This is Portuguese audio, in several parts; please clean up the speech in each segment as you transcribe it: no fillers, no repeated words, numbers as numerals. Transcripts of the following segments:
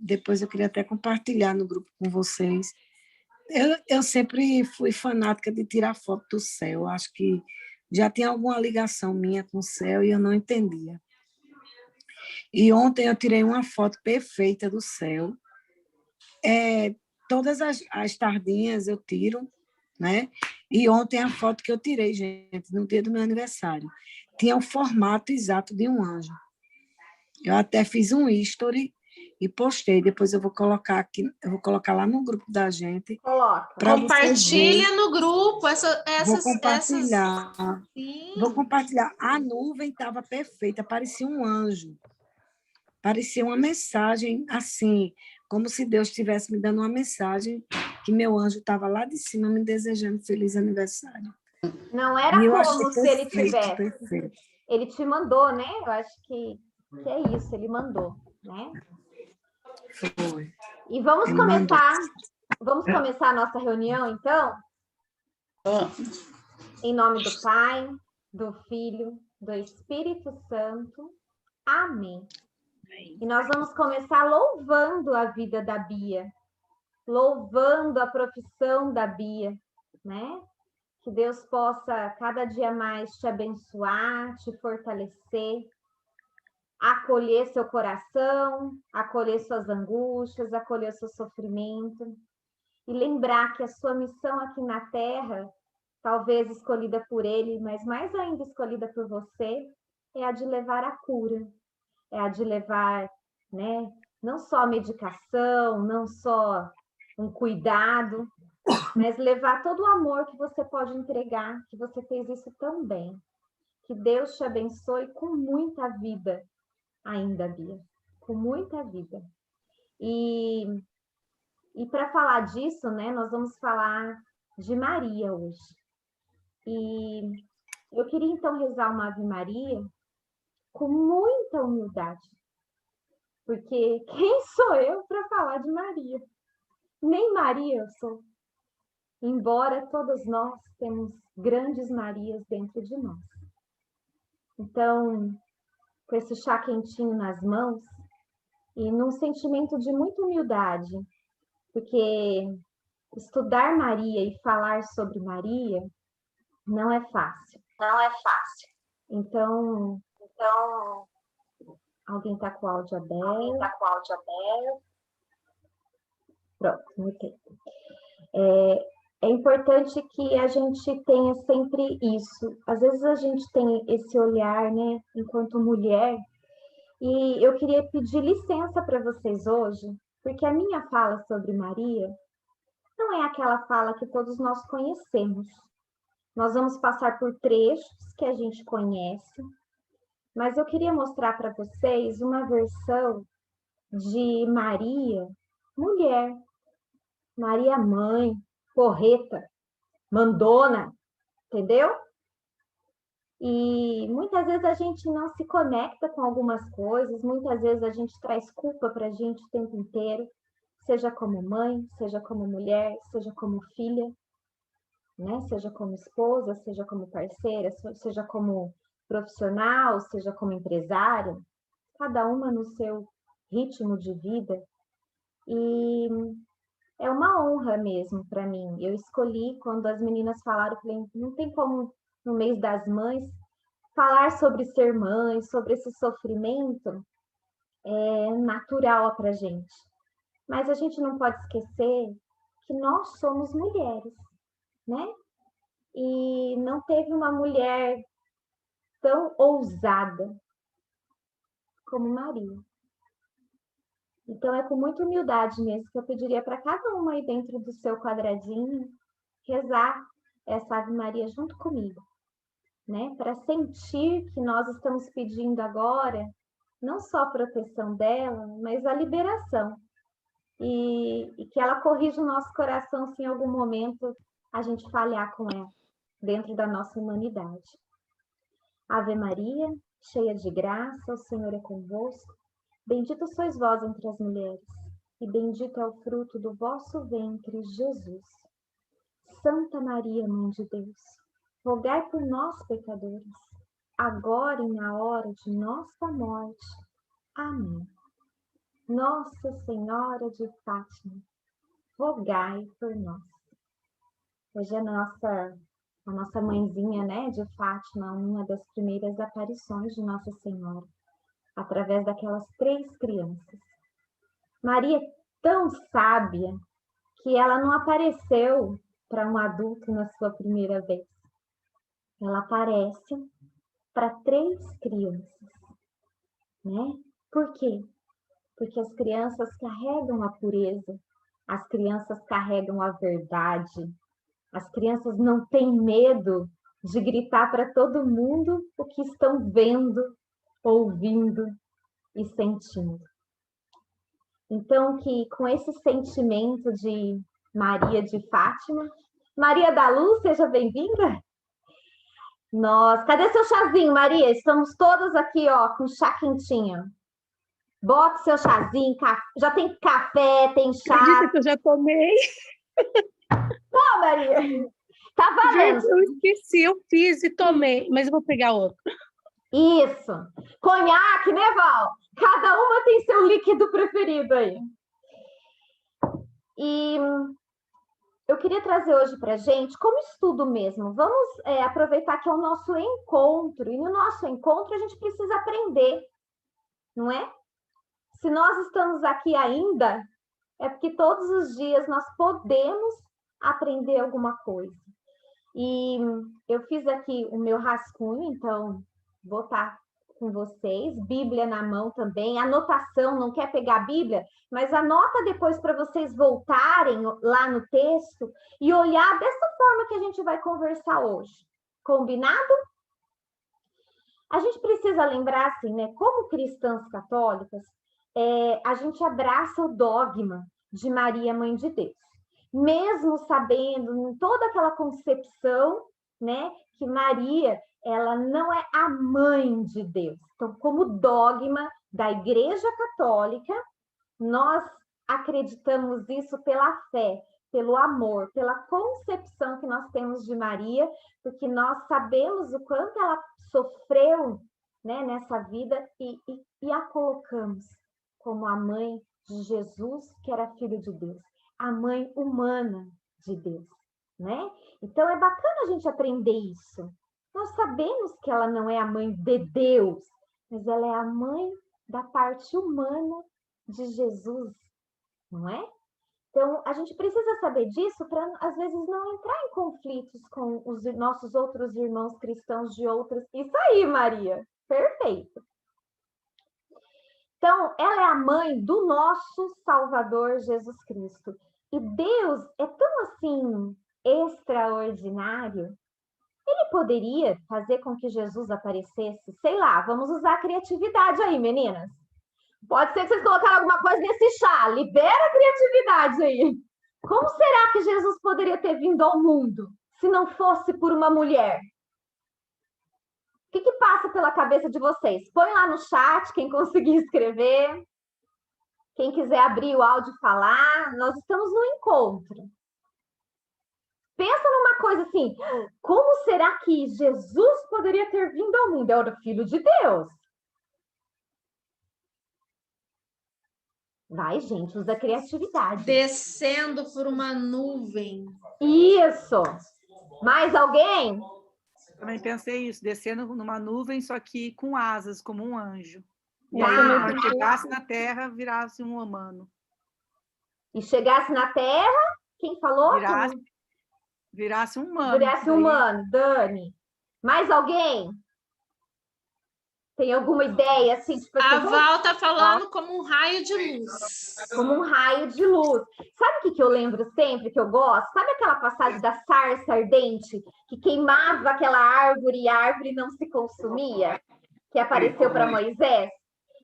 Depois eu queria até compartilhar no grupo com vocês. Eu sempre fui fanática de tirar foto do céu. Acho que já tinha alguma ligação minha com o céu e eu não entendia. E ontem eu tirei uma foto perfeita do céu. Todas as tardinhas eu tiro, né? E ontem a foto que eu tirei, gente, no dia do meu aniversário, tinha o formato exato de um anjo. Eu até fiz um history e postei. Depois eu vou colocar aqui, eu vou colocar lá no grupo da gente. Coloca. Compartilha no grupo Vou compartilhar. Sim. Vou compartilhar. A nuvem estava perfeita, parecia um anjo. Parecia uma mensagem assim, como se Deus estivesse me dando uma mensagem que meu anjo estava lá de cima me desejando feliz aniversário. Não era como se ele tivesse. Perfeito. Ele te mandou, né? Eu acho que é isso, ele mandou, né? Foi. E vamos começar a nossa reunião, então? Em nome do Pai, do Filho, do Espírito Santo. Amém. E nós vamos começar louvando a vida da Bia, louvando a profissão da Bia, né? Que Deus possa cada dia mais te abençoar, te fortalecer, acolher seu coração, acolher suas angústias, acolher seu sofrimento e lembrar que a sua missão aqui na Terra, talvez escolhida por Ele, mas mais ainda escolhida por você, é a de levar a cura, é a de levar, né, não só a medicação, não só um cuidado, mas levar todo o amor que você pode entregar, que você fez isso tão bem. Que Deus te abençoe com muita vida ainda, Bia, com muita vida. E para falar disso, né, nós vamos falar de Maria hoje. E eu queria então rezar uma Ave Maria com muita humildade. Porque quem sou eu para falar de Maria? Nem Maria eu sou. Embora todos nós temos grandes Marias dentro de nós. Então, com esse chá quentinho nas mãos e num sentimento de muita humildade, porque estudar Maria e falar sobre Maria não é fácil. Não é fácil. Então alguém está com o áudio aberto? Pronto, mutei. É importante que a gente tenha sempre isso. Às vezes a gente tem esse olhar, né, enquanto mulher, e eu queria pedir licença para vocês hoje, porque a minha fala sobre Maria não é aquela fala que todos nós conhecemos. Nós vamos passar por trechos que a gente conhece, mas eu queria mostrar para vocês uma versão de Maria, mulher, Maria mãe, porreta, mandona, entendeu? E muitas vezes a gente não se conecta com algumas coisas, muitas vezes a gente traz culpa para a gente o tempo inteiro, seja como mãe, seja como mulher, seja como filha, né? Seja como esposa, seja como parceira, seja como profissional, seja como empresária, cada uma no seu ritmo de vida. E é uma honra mesmo para mim. Eu escolhi, quando as meninas falaram, falei, não tem como, no mês das mães, falar sobre ser mãe, sobre esse sofrimento natural para a gente. Mas a gente não pode esquecer que nós somos mulheres, né? E não teve uma mulher tão ousada como Maria. Então, é com muita humildade mesmo que eu pediria para cada uma aí dentro do seu quadradinho rezar essa Ave Maria junto comigo, né? Para sentir que nós estamos pedindo agora não só a proteção dela, mas a liberação. E que ela corrija o nosso coração se em algum momento a gente falhar com ela, dentro da nossa humanidade. Ave Maria, cheia de graça, o Senhor é convosco. Bendita sois vós entre as mulheres, e bendito é o fruto do vosso ventre, Jesus. Santa Maria, Mãe de Deus, rogai por nós, pecadores, agora e na hora de nossa morte. Amém. Nossa Senhora de Fátima, rogai por nós. Hoje é a nossa mãezinha, né, de Fátima, uma das primeiras aparições de Nossa Senhora, através daquelas 3 crianças. Maria é tão sábia que ela não apareceu para um adulto na sua primeira vez. Ela aparece para 3 crianças, né? Por quê? Porque as crianças carregam a pureza, as crianças carregam a verdade, as crianças não têm medo de gritar para todo mundo o que estão vendo, ouvindo e sentindo. Então, que com esse sentimento de Maria de Fátima, Maria da Luz, seja bem-vinda. Cadê seu chazinho, Maria? Estamos todos aqui, ó, com chá quentinho. Bota seu chazinho, já tem café, tem chá. Acredita que eu já tomei? Não, Maria. Tá valendo. Eu esqueci, eu fiz e tomei, mas eu vou pegar outro. Isso. Conhaque, né, Val? Cada uma tem seu líquido preferido aí. E eu queria trazer hoje para a gente, como estudo mesmo, vamos aproveitar que é o nosso encontro, e no nosso encontro a gente precisa aprender, não é? Se nós estamos aqui ainda, é porque todos os dias nós podemos aprender alguma coisa. E eu fiz aqui o meu rascunho, então vou estar com vocês, Bíblia na mão também, anotação, não quer pegar a Bíblia, mas anota depois para vocês voltarem lá no texto e olhar dessa forma que a gente vai conversar hoje. Combinado? A gente precisa lembrar, assim, né, como cristãs católicas, a gente abraça o dogma de Maria, Mãe de Deus. Mesmo sabendo, em toda aquela concepção, né, que Maria, ela não é a mãe de Deus. Então, como dogma da Igreja Católica, nós acreditamos isso pela fé, pelo amor, pela concepção que nós temos de Maria, porque nós sabemos o quanto ela sofreu, né, nessa vida e a colocamos como a mãe de Jesus, que era filho de Deus, a mãe humana de Deus, né? Então, é bacana a gente aprender isso. Nós sabemos que ela não é a mãe de Deus, mas ela é a mãe da parte humana de Jesus, não é? Então, a gente precisa saber disso para, às vezes, não entrar em conflitos com os nossos outros irmãos cristãos de outras. Isso aí, Maria! Perfeito! Então, ela é a mãe do nosso Salvador Jesus Cristo. E Deus é tão, assim, extraordinário. Ele poderia fazer com que Jesus aparecesse, sei lá, vamos usar a criatividade aí, meninas. Pode ser que vocês colocaram alguma coisa nesse chá, libera a criatividade aí. Como será que Jesus poderia ter vindo ao mundo se não fosse por uma mulher? O que passa pela cabeça de vocês? Põe lá no chat, quem conseguir escrever. Quem quiser abrir o áudio e falar, nós estamos no encontro. Pensa numa coisa assim, como será que Jesus poderia ter vindo ao mundo? Era o Filho de Deus. Vai, gente, usa a criatividade. Descendo por uma nuvem. Isso. Mais alguém? Também pensei isso, descendo numa nuvem, só que com asas, como um anjo. E Ah. aí, quando chegasse na terra, virasse um humano. E chegasse na terra, quem falou? Virasse um humano. Virasse humano, Dani. Mais alguém? Tem alguma ideia? Assim, tipo assim, A Val tá falando como um raio de luz. como um raio de luz. Sabe o que eu lembro sempre, que eu gosto? Sabe aquela passagem da sarça ardente, que queimava aquela árvore e a árvore não se consumia? Que apareceu para Moisés?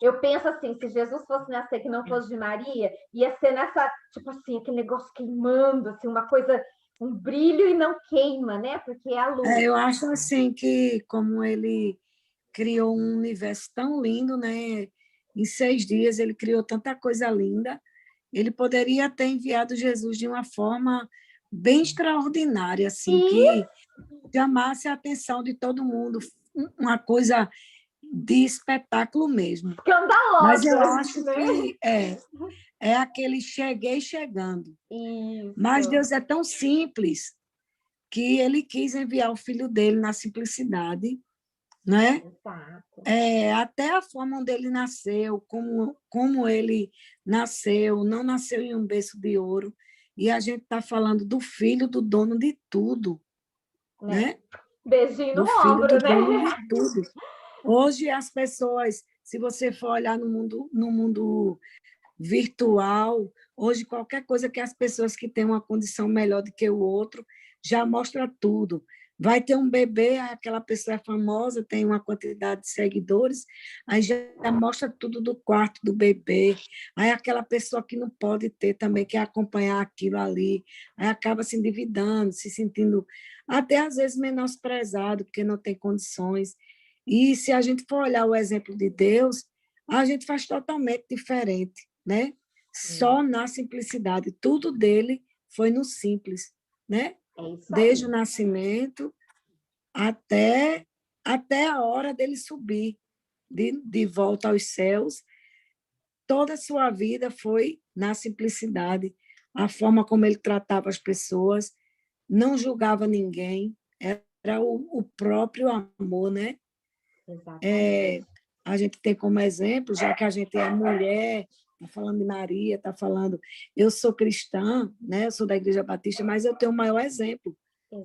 Eu penso assim, se Jesus fosse nascer que não fosse de Maria, ia ser nessa, tipo assim, aquele negócio queimando, assim, uma coisa, um brilho e não queima, né? Porque é a luz. Eu acho assim que, como ele criou um universo tão lindo, né? Em 6 dias ele criou tanta coisa linda, ele poderia ter enviado Jesus de uma forma bem extraordinária, assim, que chamasse a atenção de todo mundo, uma coisa de espetáculo mesmo. Escandalosa, Mas eu acho né? que é aquele cheguei chegando. Isso. Mas Deus é tão simples que ele quis enviar o filho dele na simplicidade, né? Exato. Até a forma onde ele nasceu, como ele nasceu, não nasceu em um berço de ouro. E a gente está falando do filho do dono de tudo, né? Beijinho Do no filho ombro, do né? dono de tudo. Hoje as pessoas, se você for olhar no mundo virtual, hoje qualquer coisa que as pessoas que têm uma condição melhor do que o outro já mostra tudo. Vai ter um bebê, aquela pessoa é famosa, tem uma quantidade de seguidores, aí já mostra tudo do quarto do bebê. Aí aquela pessoa que não pode ter também quer acompanhar aquilo ali, aí acaba se endividando, se sentindo até às vezes menosprezado, porque não tem condições. E se a gente for olhar o exemplo de Deus, a gente faz totalmente diferente, né? Só na simplicidade. Tudo dele foi no simples, né? É isso Desde o aí. nascimento até a hora dele subir de volta aos céus. Toda a sua vida foi na simplicidade, a forma como ele tratava as pessoas, não julgava ninguém, era o próprio amor, né? Exatamente. A gente tem como exemplo, já que a gente é mulher, está falando de Maria, está falando. Eu sou cristã, né? Eu sou da Igreja Batista, mas eu tenho o maior exemplo,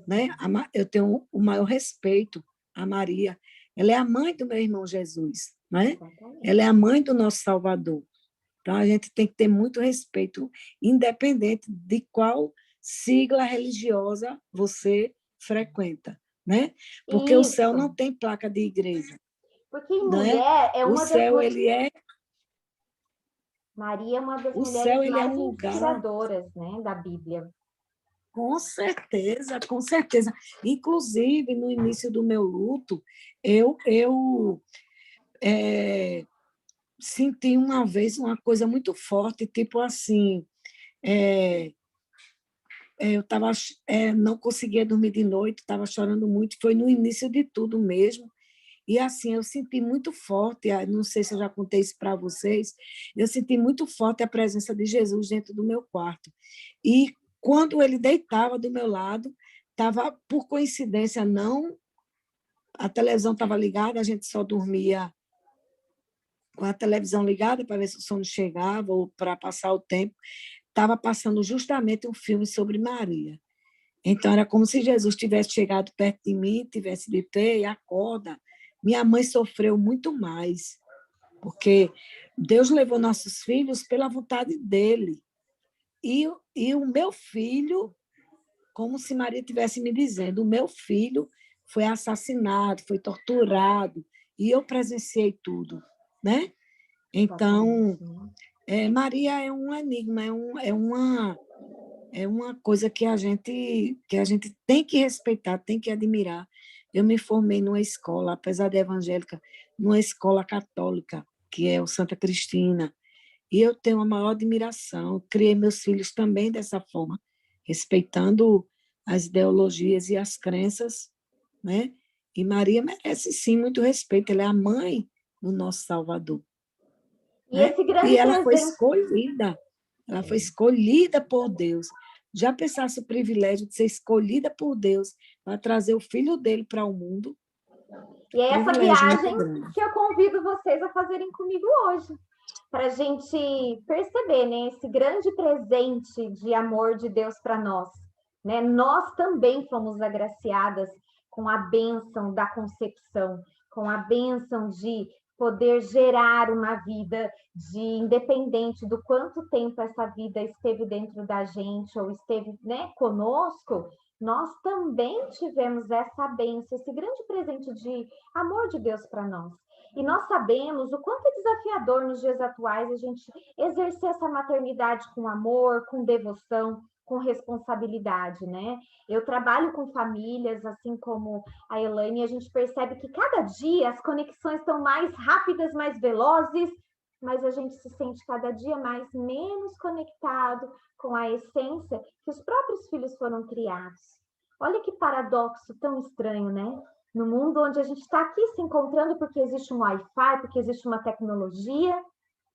né? Eu tenho o maior respeito a Maria. Ela é a mãe do meu irmão Jesus, né? Exatamente. Ela é a mãe do nosso Salvador. Então a gente tem que ter muito respeito, independente de qual sigla religiosa você frequenta, né? Porque o céu Isso. não tem placa de igreja. Porque em Né? mulher é O uma das céu, ele é, Maria é uma das o mulheres céu, ele é mais um lugar, inspiradoras, né, da Bíblia. com certeza, com certeza. Inclusive, no início do meu luto, eu senti uma vez uma coisa muito forte, tipo assim, eu tava, não conseguia dormir de noite, estava chorando muito, foi no início de tudo mesmo. E assim, eu senti muito forte, não sei se eu já contei isso para vocês, eu senti muito forte a presença de Jesus dentro do meu quarto. E quando ele deitava do meu lado, estava, por coincidência, não, a televisão estava ligada, a gente só dormia com a televisão ligada para ver se o sono chegava ou para passar o tempo. Estava passando justamente um filme sobre Maria. Então, era como se Jesus tivesse chegado perto de mim, tivesse dito, ei, acorda. Minha mãe sofreu muito mais, porque Deus levou nossos filhos pela vontade dele. E o meu filho, como se Maria estivesse me dizendo, o meu filho foi assassinado, foi torturado, e eu presenciei tudo, né? Então, Maria é um enigma, é uma coisa que a gente tem que respeitar, tem que admirar. Eu me formei numa escola, apesar de evangélica, numa escola católica, que é o Santa Cristina, e eu tenho a maior admiração. Criei meus filhos também dessa forma, respeitando as ideologias e as crenças, né? E Maria merece sim muito respeito, ela é a mãe do nosso Salvador, E né? esse E grande presente. ela foi escolhida por Deus. Já pensasse o privilégio de ser escolhida por Deus para trazer o filho dele para o mundo? E é essa Privilégio muito viagem grande. que eu convido vocês a fazerem comigo hoje, para a gente perceber, né, esse grande presente de amor de Deus para nós, né? Nós também fomos agraciadas com a bênção da concepção, com a bênção de poder gerar uma vida de independente do quanto tempo essa vida esteve dentro da gente ou esteve, né, conosco, nós também tivemos essa bênção, esse grande presente de amor de Deus para nós. E nós sabemos o quanto é desafiador nos dias atuais a gente exercer essa maternidade com amor, com devoção, com responsabilidade, né? Eu trabalho com famílias, assim como a Elaine, e a gente percebe que cada dia as conexões estão mais rápidas, mais velozes, mas a gente se sente cada dia mais menos conectado com a essência que os próprios filhos foram criados. Olha que paradoxo tão estranho, né? No mundo onde a gente está aqui se encontrando porque existe um Wi-Fi, porque existe uma tecnologia,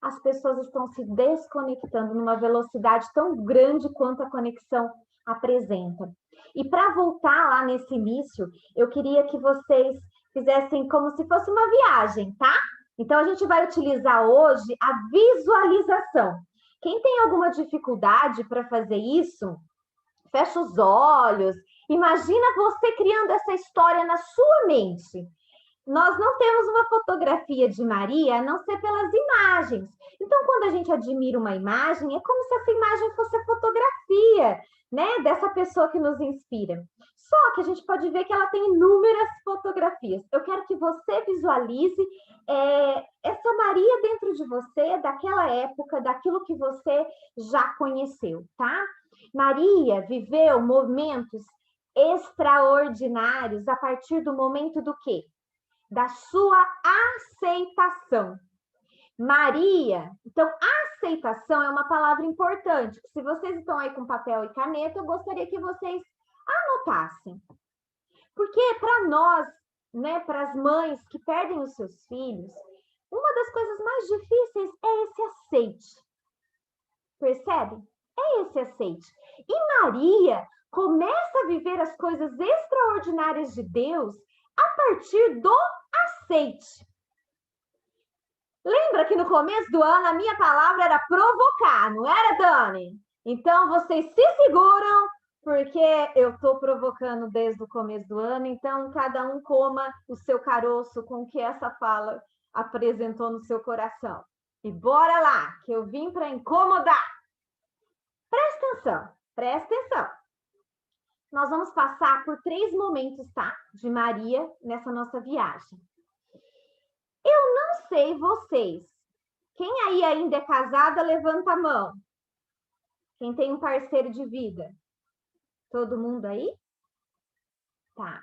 as pessoas estão se desconectando numa velocidade tão grande quanto a conexão apresenta. E para voltar lá nesse início, eu queria que vocês fizessem como se fosse uma viagem, tá? Então, a gente vai utilizar hoje a visualização. Quem tem alguma dificuldade para fazer isso, fecha os olhos, imagina você criando essa história na sua mente. Nós não temos uma fotografia de Maria, a não ser pelas imagens. Então, quando a gente admira uma imagem, é como se essa imagem fosse a fotografia, né, dessa pessoa que nos inspira. Só que a gente pode ver que ela tem inúmeras fotografias. Eu quero que você visualize essa Maria dentro de você, daquela época, daquilo que você já conheceu, tá? Maria viveu momentos extraordinários a partir do momento do quê? Da sua aceitação. Maria, então, aceitação é uma palavra importante. Se vocês estão aí com papel e caneta, eu gostaria que vocês anotassem. Porque para nós, né, para as mães que perdem os seus filhos, uma das coisas mais difíceis é esse aceite. Percebe? É esse aceite. E Maria começa a viver as coisas extraordinárias de Deus a partir do aceite. Lembra que no começo do ano a minha palavra era provocar, não era, Dani? Então, vocês se seguram, porque eu estou provocando desde o começo do ano, então cada um coma o seu caroço com o que essa fala apresentou no seu coração. E bora lá, que eu vim para incomodar. Presta atenção, presta atenção. Nós vamos passar por 3 momentos, tá? De Maria nessa nossa viagem. Eu não sei vocês. Quem aí ainda é casada, levanta a mão. Quem tem um parceiro de vida? Todo mundo aí? Tá.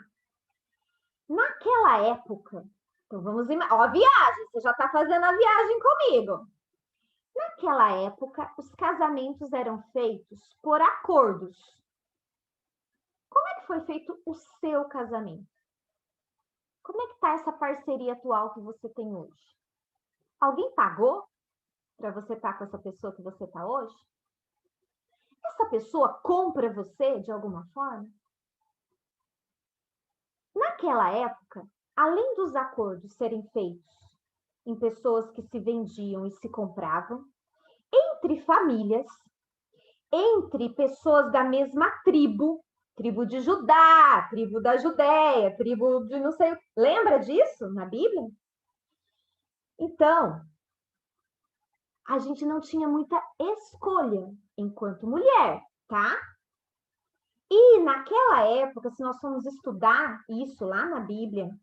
Naquela época, então vamos... Ó, a viagem, você já está fazendo a viagem comigo. Naquela época, os casamentos eram feitos por acordos. Como é que foi feito o seu casamento? Como é que está essa parceria atual que você tem hoje? Alguém pagou para você estar com essa pessoa que você está hoje? Essa pessoa compra você de alguma forma? Naquela época, além dos acordos serem feitos em pessoas que se vendiam e se compravam, entre famílias, entre pessoas da mesma tribo de Judá, tribo da Judéia, tribo de não sei... Lembra disso na Bíblia? Então, a gente não tinha muita escolha enquanto mulher, tá? E naquela época, se nós formos estudar isso lá na Bíblia,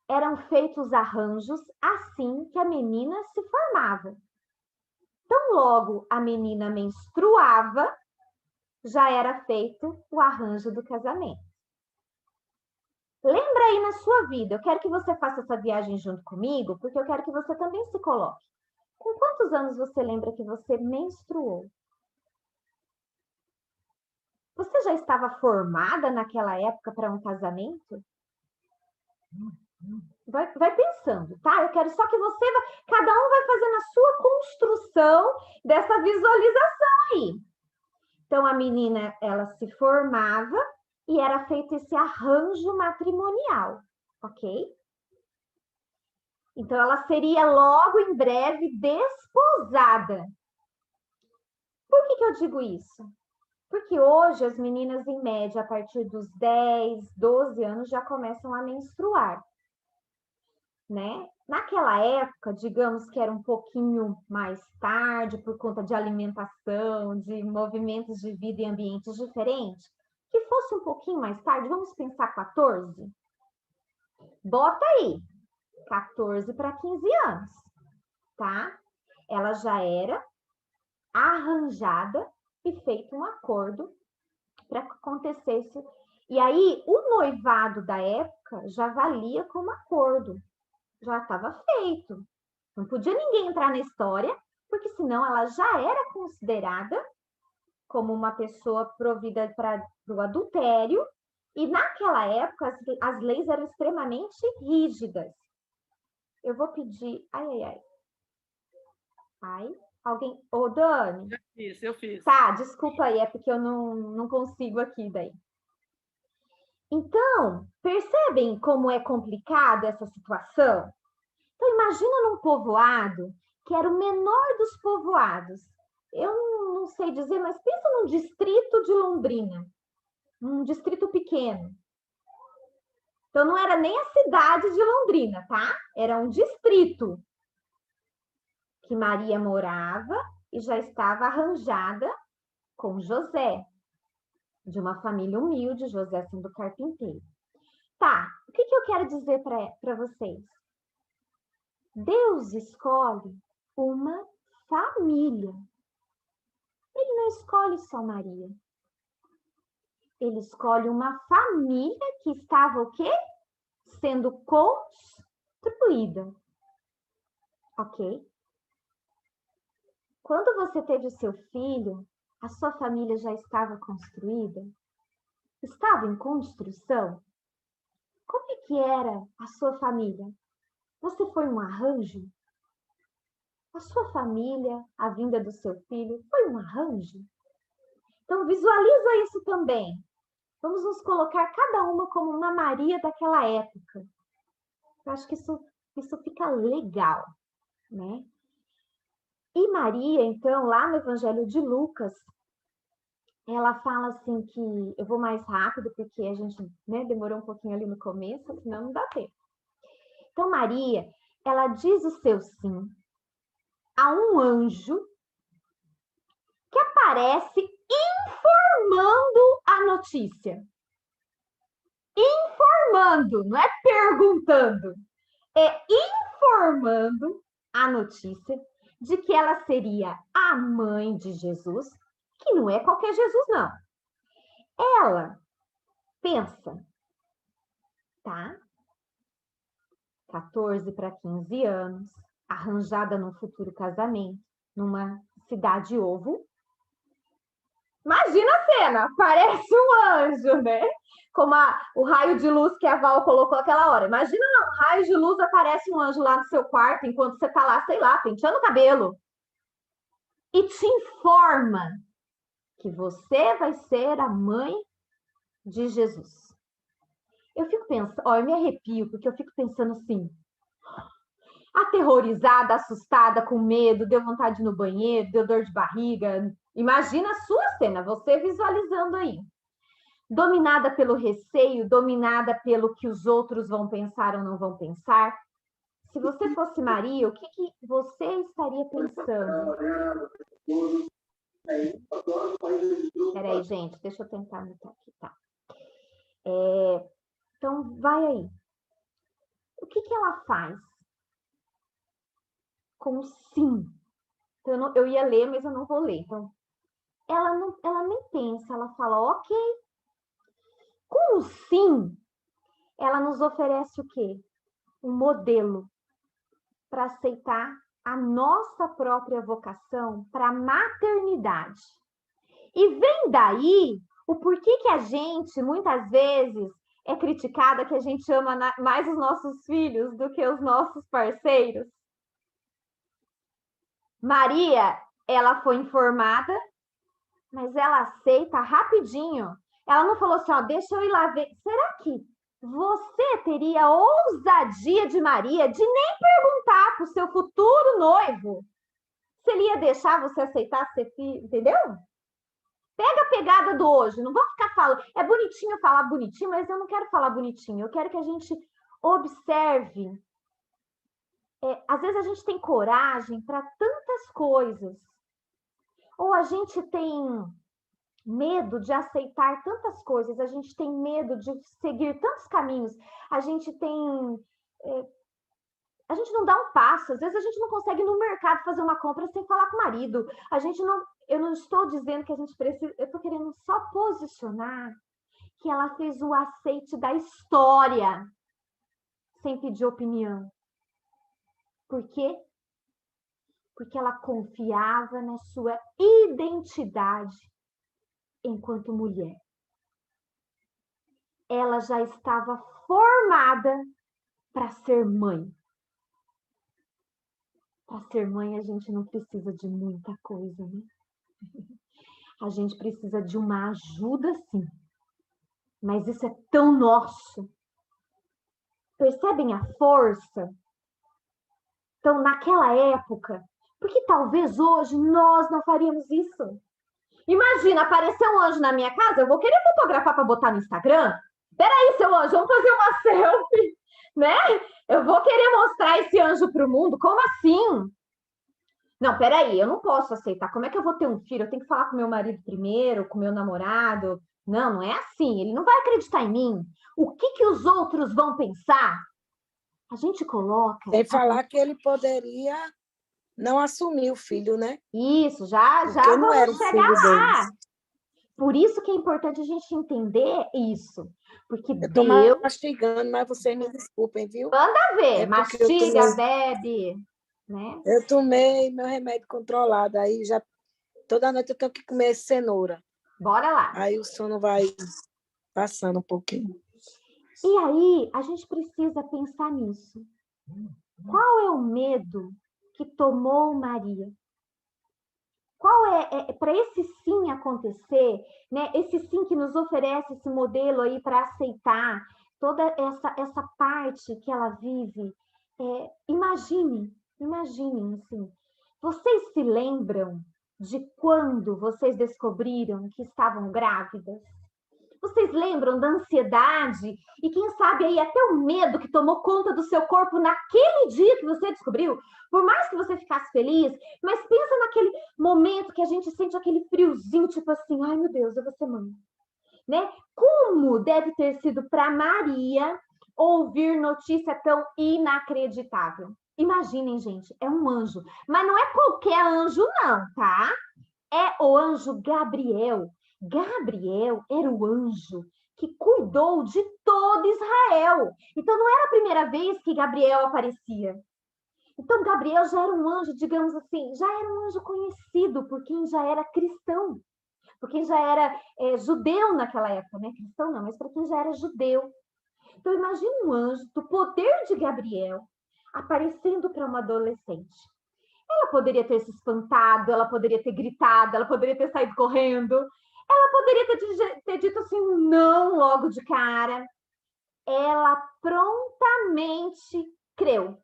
eram feitos arranjos assim que a menina se formava. Então, logo a menina menstruava, já era feito o arranjo do casamento. Lembra aí na sua vida, eu quero que você faça essa viagem junto comigo, porque eu quero que você também se coloque. Com quantos anos você lembra que você menstruou? Você já estava formada naquela época para um casamento? Vai pensando, tá? Eu quero só que você... Cada um vai fazendo a sua construção dessa visualização aí. Então, a menina, ela se formava e era feito esse arranjo matrimonial, ok? Então, ela seria logo em breve desposada. Por que eu digo isso? Porque hoje as meninas, em média, a partir dos 10, 12 anos, já começam a menstruar, né? Naquela época, digamos que era um pouquinho mais tarde, por conta de alimentação, de movimentos de vida e ambientes diferentes, que fosse um pouquinho mais tarde, vamos pensar 14? Bota aí, 14 para 15 anos, tá? Ela já era arranjada e feito um acordo para que acontecesse. E aí, o noivado da época já valia como acordo. Já estava feito. Não podia ninguém entrar na história, porque senão ela já era considerada como uma pessoa provida para o adultério E naquela época, as leis eram extremamente rígidas. Eu vou pedir... Ai, alguém... Ô, Dani. Eu fiz. Tá, desculpa aí, é porque eu não consigo aqui daí. Então, percebem como é complicado essa situação? Então, imagina num povoado que era o menor dos povoados. Eu não sei dizer, mas pensa num distrito de Londrina. Um distrito pequeno. Então, não era nem a cidade de Londrina, tá? Era um distrito que Maria morava e já estava arranjada com José, de uma família humilde, José sendo carpinteiro. Tá, o que eu quero dizer para vocês? Deus escolhe uma família. Ele não escolhe só Maria. Ele escolhe uma família que estava o quê? Sendo construída. Ok? Quando você teve o seu filho, a sua família já estava construída? Estava em construção? Como é que era a sua família? Você foi um arranjo? A sua família, a vinda do seu filho, foi um arranjo? Então, visualiza isso também. Vamos nos colocar cada uma como uma Maria daquela época. Eu acho que isso fica legal, né? E Maria, então, lá no Evangelho de Lucas, ela fala assim que... Eu vou mais rápido, porque a gente, né, demorou um pouquinho ali no começo, senão não dá tempo. Então, Maria, ela diz o seu sim a um anjo que aparece informando a notícia. Informando, não é perguntando. É informando a notícia de que ela seria a mãe de Jesus, que não é qualquer Jesus, não. Ela pensa, tá? 14 para 15 anos, arranjada num futuro casamento, numa cidade ovo. Imagina a cena, parece um anjo, né? Como o raio de luz que a Val colocou aquela hora. Imagina um raio de luz, aparece um anjo lá no seu quarto, enquanto você tá lá, sei lá, penteando o cabelo. E te informa que você vai ser a mãe de Jesus. Eu fico pensando, eu me arrepio, porque eu fico pensando assim, aterrorizada, assustada, com medo, deu vontade no banheiro, deu dor de barriga. Imagina a sua cena, você visualizando aí. Dominada pelo receio, dominada pelo que os outros vão pensar ou não vão pensar. Se você fosse Maria, o que você estaria pensando? Peraí, gente, deixa eu tentar anotar aqui, tá? Então, vai aí. O que ela faz? Com sim. Então, eu ia ler, mas eu não vou ler. Então, ela nem pensa, ela fala, ok. Com o sim, ela nos oferece o quê? Um modelo para aceitar a nossa própria vocação para a maternidade. E vem daí o porquê que a gente, muitas vezes, é criticada que a gente ama mais os nossos filhos do que os nossos parceiros. Maria, ela foi informada, mas ela aceita rapidinho. Ela não falou assim, ó, deixa eu ir lá ver. Será que você teria a ousadia de Maria de nem perguntar para o seu futuro noivo se ele ia deixar você aceitar ser filho, entendeu? Pega a pegada do hoje, não vamos ficar falando. É bonitinho falar bonitinho, mas eu não quero falar bonitinho. Eu quero que a gente observe. Às vezes a gente tem coragem para tantas coisas. Ou a gente tem medo de aceitar tantas coisas, a gente tem medo de seguir tantos caminhos, a gente não dá um passo, às vezes a gente não consegue ir no mercado fazer uma compra sem falar com o marido, eu não estou dizendo que a gente precisa, eu estou querendo só posicionar que ela fez o aceite da história sem pedir opinião. Por quê? Porque ela confiava na sua identidade enquanto mulher. ela já estava formada para ser mãe. Para ser mãe, a gente não precisa de muita coisa, né? A gente precisa de uma ajuda, sim. Mas isso é tão nosso. Percebem a força? Então, naquela época, porque talvez hoje nós não faríamos isso. Imagina, aparecer um anjo na minha casa, eu vou querer fotografar para botar no Instagram? Peraí, seu anjo, vamos fazer uma selfie, né? Eu vou querer mostrar esse anjo para o mundo? Como assim? Não, peraí, eu não posso aceitar. Como é que eu vou ter um filho? Eu tenho que falar com meu marido primeiro, com meu namorado. Não, não é assim. Ele não vai acreditar em mim. O que os outros vão pensar? A gente coloca... Sem falar que ele poderia não assumir o filho, né? Isso, já Porque não era o vamos chegar filho lá. deles. Por isso que é importante a gente entender isso. Porque Eu estou Deus... mastigando, mas vocês me desculpem, viu? Manda ver, É porque mastiga, bebe, né? eu tomei meu remédio controlado, aí já toda noite eu tenho que comer cenoura. Bora lá. Aí o sono vai passando um pouquinho. E aí, a gente precisa pensar nisso. Qual é o medo que tomou Maria? Qual para esse sim acontecer, né? Esse sim que nos oferece esse modelo aí para aceitar toda essa parte que ela vive. Imaginem assim. Vocês se lembram de quando vocês descobriram que estavam grávidas? Vocês lembram da ansiedade e quem sabe aí até o medo que tomou conta do seu corpo naquele dia que você descobriu? Por mais que você ficasse feliz, mas pensa naquele momento que a gente sente aquele friozinho, tipo assim, ai meu Deus, eu vou ser mãe. Né? Como deve ter sido para Maria ouvir notícia tão inacreditável? Imaginem, gente, é um anjo. Mas não é qualquer anjo não, tá? É o anjo Gabriel. Gabriel era o anjo que cuidou de todo Israel. Então, não era a primeira vez que Gabriel aparecia. Então, Gabriel já era um anjo, digamos assim, já era um anjo conhecido por quem já era cristão, por quem já era judeu naquela época, né? Cristão não, mas para quem já era judeu. Então, imagine um anjo do poder de Gabriel aparecendo para uma adolescente. Ela poderia ter se espantado, ela poderia ter gritado, ela poderia ter saído correndo, ela poderia ter dito assim, não logo de cara. Ela prontamente creu.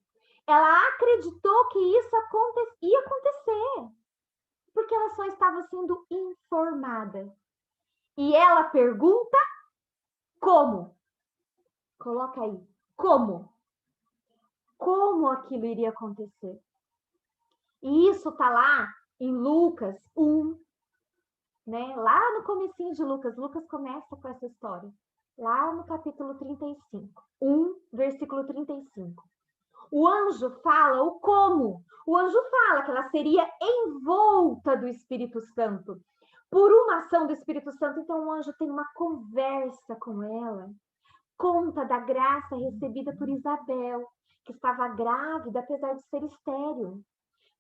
Ela acreditou que isso ia acontecer, porque ela só estava sendo informada. E ela pergunta como? Coloca aí, como? Como aquilo iria acontecer? E isso está lá em Lucas 1, né? Lá no comecinho de Lucas. Lucas começa com essa história. Lá no capítulo 35. 1, versículo 35. O anjo fala o como. O anjo fala que ela seria envolta do Espírito Santo. Por uma ação do Espírito Santo, então o anjo tem uma conversa com ela. Conta da graça recebida por Isabel, que estava grávida, apesar de ser estéril.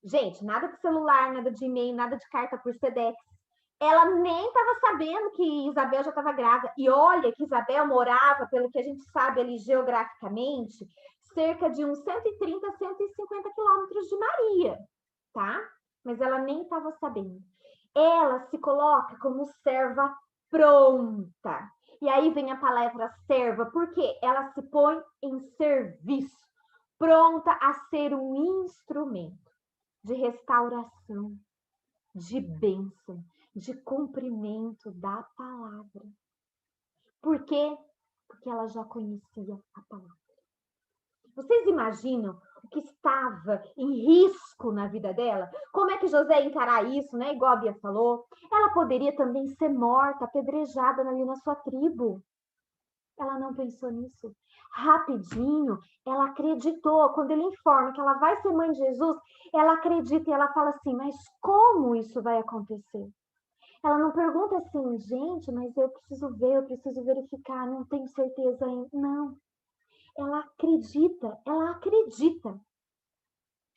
Gente, nada de celular, nada de e-mail, nada de carta por Sedex. Ela nem estava sabendo que Isabel já estava grávida. E olha que Isabel morava, pelo que a gente sabe ali geograficamente, cerca de uns 130, 150 quilômetros de Maria, tá? Mas ela nem estava sabendo. Ela se coloca como serva pronta. E aí vem a palavra serva, porque ela se põe em serviço, pronta a ser um instrumento de restauração, de bênção, de cumprimento da palavra. Por quê? Porque ela já conhecia a palavra. Vocês imaginam o que estava em risco na vida dela? Como é que José ia encarar isso, né? Igual a Bia falou. Ela poderia também ser morta, apedrejada ali na sua tribo. Ela não pensou nisso. Rapidinho, ela acreditou. Quando ele informa que ela vai ser mãe de Jesus, ela acredita e ela fala assim, mas como isso vai acontecer? Ela não pergunta assim, gente, mas eu preciso ver, eu preciso verificar, não tenho certeza ainda. Não. Ela acredita, ela acredita.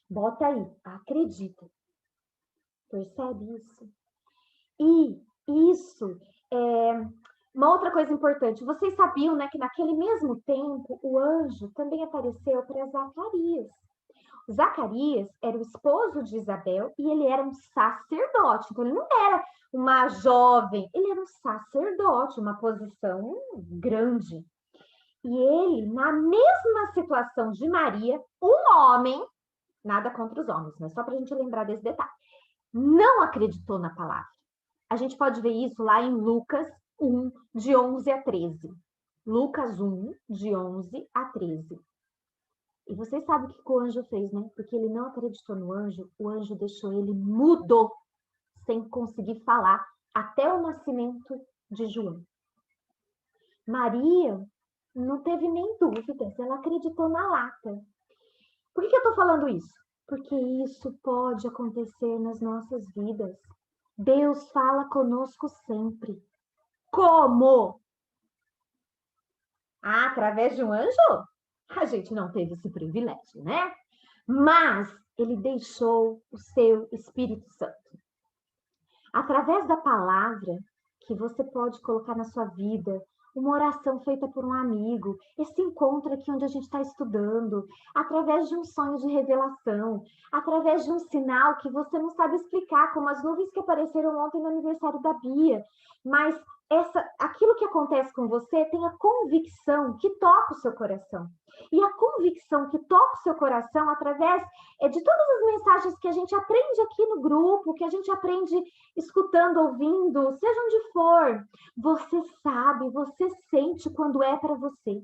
Bota aí, acredita. Percebe isso? E isso Uma outra coisa importante, vocês sabiam, né, que naquele mesmo tempo o anjo também apareceu para Zacarias. Zacarias era o esposo de Isabel e ele era um sacerdote. Então, ele não era uma jovem, ele era um sacerdote, uma posição grande. E ele, na mesma situação de Maria, um homem, nada contra os homens, mas só para a gente lembrar desse detalhe, não acreditou na palavra. A gente pode ver isso lá em Lucas 1, de 11 a 13. Lucas 1, de 11 a 13. E vocês sabem o que o anjo fez, né? Porque ele não acreditou no anjo, o anjo deixou ele mudo, sem conseguir falar, até o nascimento de João. Maria não teve nem dúvidas, ela acreditou na lata. Por que eu estou falando isso? Porque isso pode acontecer nas nossas vidas. Deus fala conosco sempre. Como? Ah, através de um anjo? A gente não teve esse privilégio, né? Mas ele deixou o seu Espírito Santo. Através da palavra que você pode colocar na sua vida, uma oração feita por um amigo, esse encontro aqui onde a gente está estudando, através de um sonho de revelação, através de um sinal que você não sabe explicar, como as nuvens que apareceram ontem no aniversário da Bia, mas aquilo que acontece com você tem a convicção que toca o seu coração. E a convicção que toca o seu coração através de todas as mensagens que a gente aprende aqui no grupo, que a gente aprende escutando, ouvindo, seja onde for, você sabe, você sente quando é para você.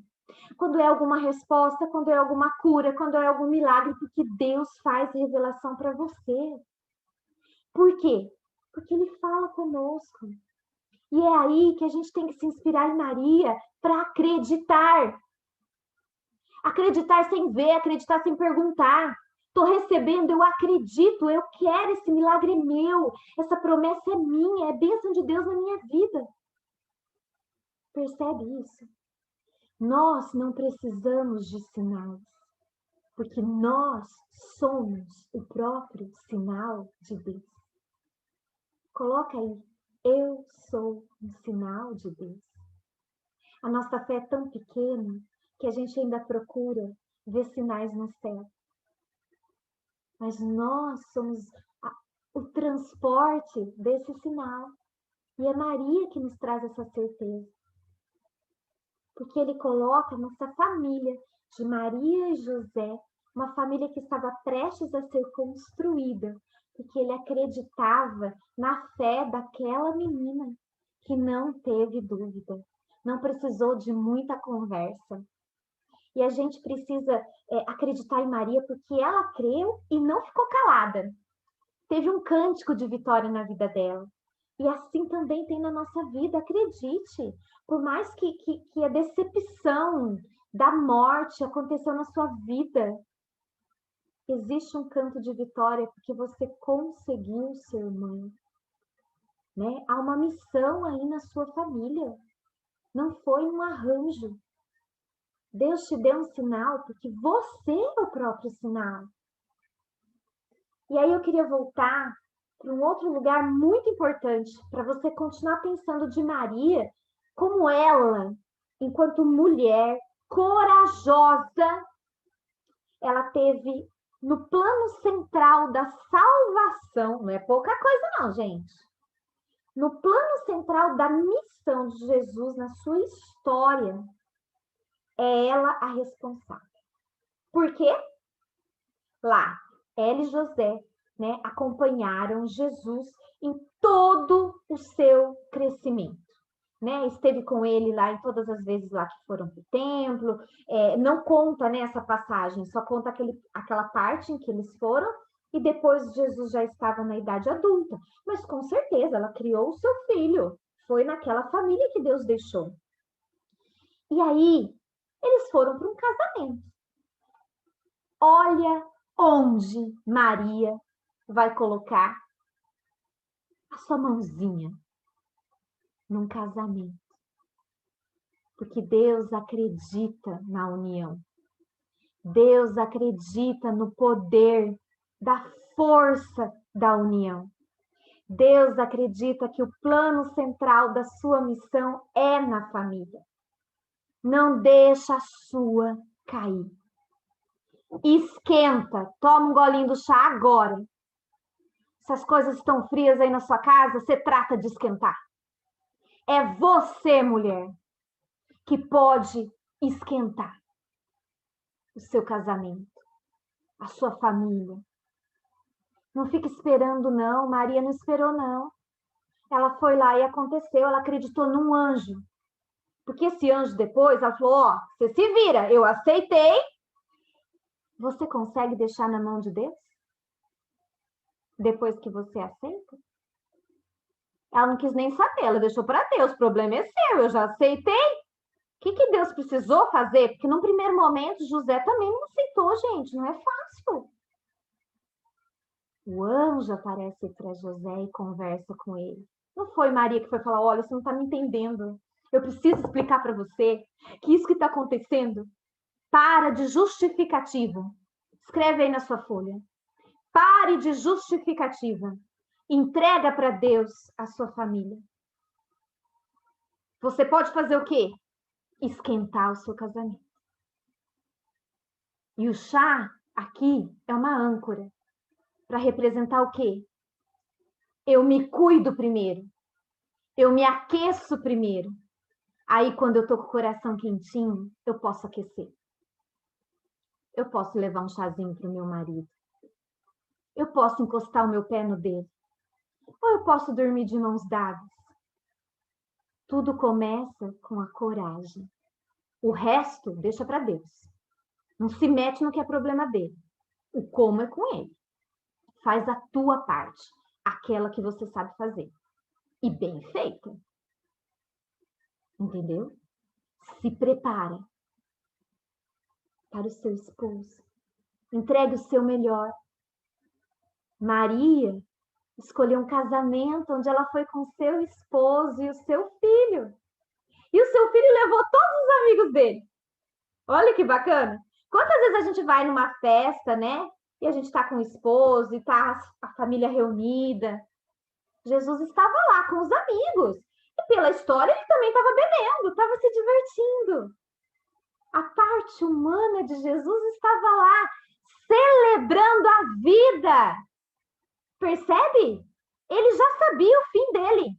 Quando é alguma resposta, quando é alguma cura, quando é algum milagre, porque Deus faz revelação para você. Por quê? Porque Ele fala conosco. E é aí que a gente tem que se inspirar em Maria para acreditar. Acreditar sem ver, acreditar sem perguntar. Estou recebendo, eu acredito, eu quero, esse milagre é meu, essa promessa é minha, é bênção de Deus na minha vida. Percebe isso? Nós não precisamos de sinais, porque nós somos o próprio sinal de Deus. Coloca aí, eu sou um sinal de Deus. A nossa fé é tão pequena que a gente ainda procura ver sinais no céu. Mas nós somos o transporte desse sinal. E é Maria que nos traz essa certeza. Porque ele coloca nossa família de Maria e José, uma família que estava prestes a ser construída, porque ele acreditava na fé daquela menina que não teve dúvida, não precisou de muita conversa. E a gente precisa acreditar em Maria porque ela creu e não ficou calada. Teve um cântico de vitória na vida dela. E assim também tem na nossa vida, acredite. Por mais que a decepção da morte aconteceu na sua vida, existe um canto de vitória porque você conseguiu ser mãe. Né? Há uma missão aí na sua família. Não foi um arranjo. Deus te deu um sinal porque você é o próprio sinal. E aí eu queria voltar para um outro lugar muito importante para você continuar pensando de Maria como ela, enquanto mulher corajosa, ela teve no plano central da salvação, não é pouca coisa não, gente. No plano central da missão de Jesus na sua história, é ela a responsável. Por quê? Lá, ela e José, né, acompanharam Jesus em todo o seu crescimento. Né? Esteve com ele lá em todas as vezes lá que foram para o templo. Não conta, né, essa passagem, só conta aquela parte em que eles foram e depois Jesus já estava na idade adulta. Mas com certeza ela criou o seu filho. Foi naquela família que Deus deixou. E aí, eles foram para um casamento. Olha onde Maria vai colocar a sua mãozinha num casamento. Porque Deus acredita na união. Deus acredita no poder da força da união. Deus acredita que o plano central da sua missão é na família. Não deixa a sua cair. Esquenta, toma um golinho do chá agora. Se as coisas estão frias aí na sua casa, você trata de esquentar. É você, mulher, que pode esquentar o seu casamento, a sua família. Não fica esperando, não. Maria não esperou, não. Ela foi lá e aconteceu. Ela acreditou num anjo. Porque esse anjo depois, ela falou, ó, você se vira, eu aceitei. Você consegue deixar na mão de Deus? Depois que você aceita? Ela não quis nem saber, ela deixou para Deus. O problema é seu, eu já aceitei. O que Deus precisou fazer? Porque num primeiro momento, José também não aceitou, gente. Não é fácil. O anjo aparece para José e conversa com ele. Não foi Maria que foi falar, olha, você não está me entendendo. Eu preciso explicar para você que isso que está acontecendo, para de justificativa. Escreve aí na sua folha. Pare de justificativa. Entrega para Deus a sua família. Você pode fazer o quê? Esquentar o seu casamento. E o chá aqui é uma âncora para representar o quê? Eu me cuido primeiro. Eu me aqueço primeiro. Aí, quando eu tô com o coração quentinho, eu posso aquecer. Eu posso levar um chazinho pro meu marido. Eu posso encostar o meu pé no dele. Ou eu posso dormir de mãos dadas. Tudo começa com a coragem. O resto, deixa para Deus. Não se mete no que é problema dele. O como é com ele. Faz a tua parte. Aquela que você sabe fazer. E bem feita. Entendeu? Se prepara para o seu esposo. Entregue o seu melhor. Maria escolheu um casamento onde ela foi com seu esposo e o seu filho. E o seu filho levou todos os amigos dele. Olha que bacana. Quantas vezes a gente vai numa festa, né? E a gente está com o esposo e está a família reunida. Jesus estava lá com os amigos. E pela história, ele também estava bebendo, estava se divertindo. A parte humana de Jesus estava lá, celebrando a vida. Percebe? Ele já sabia o fim dele.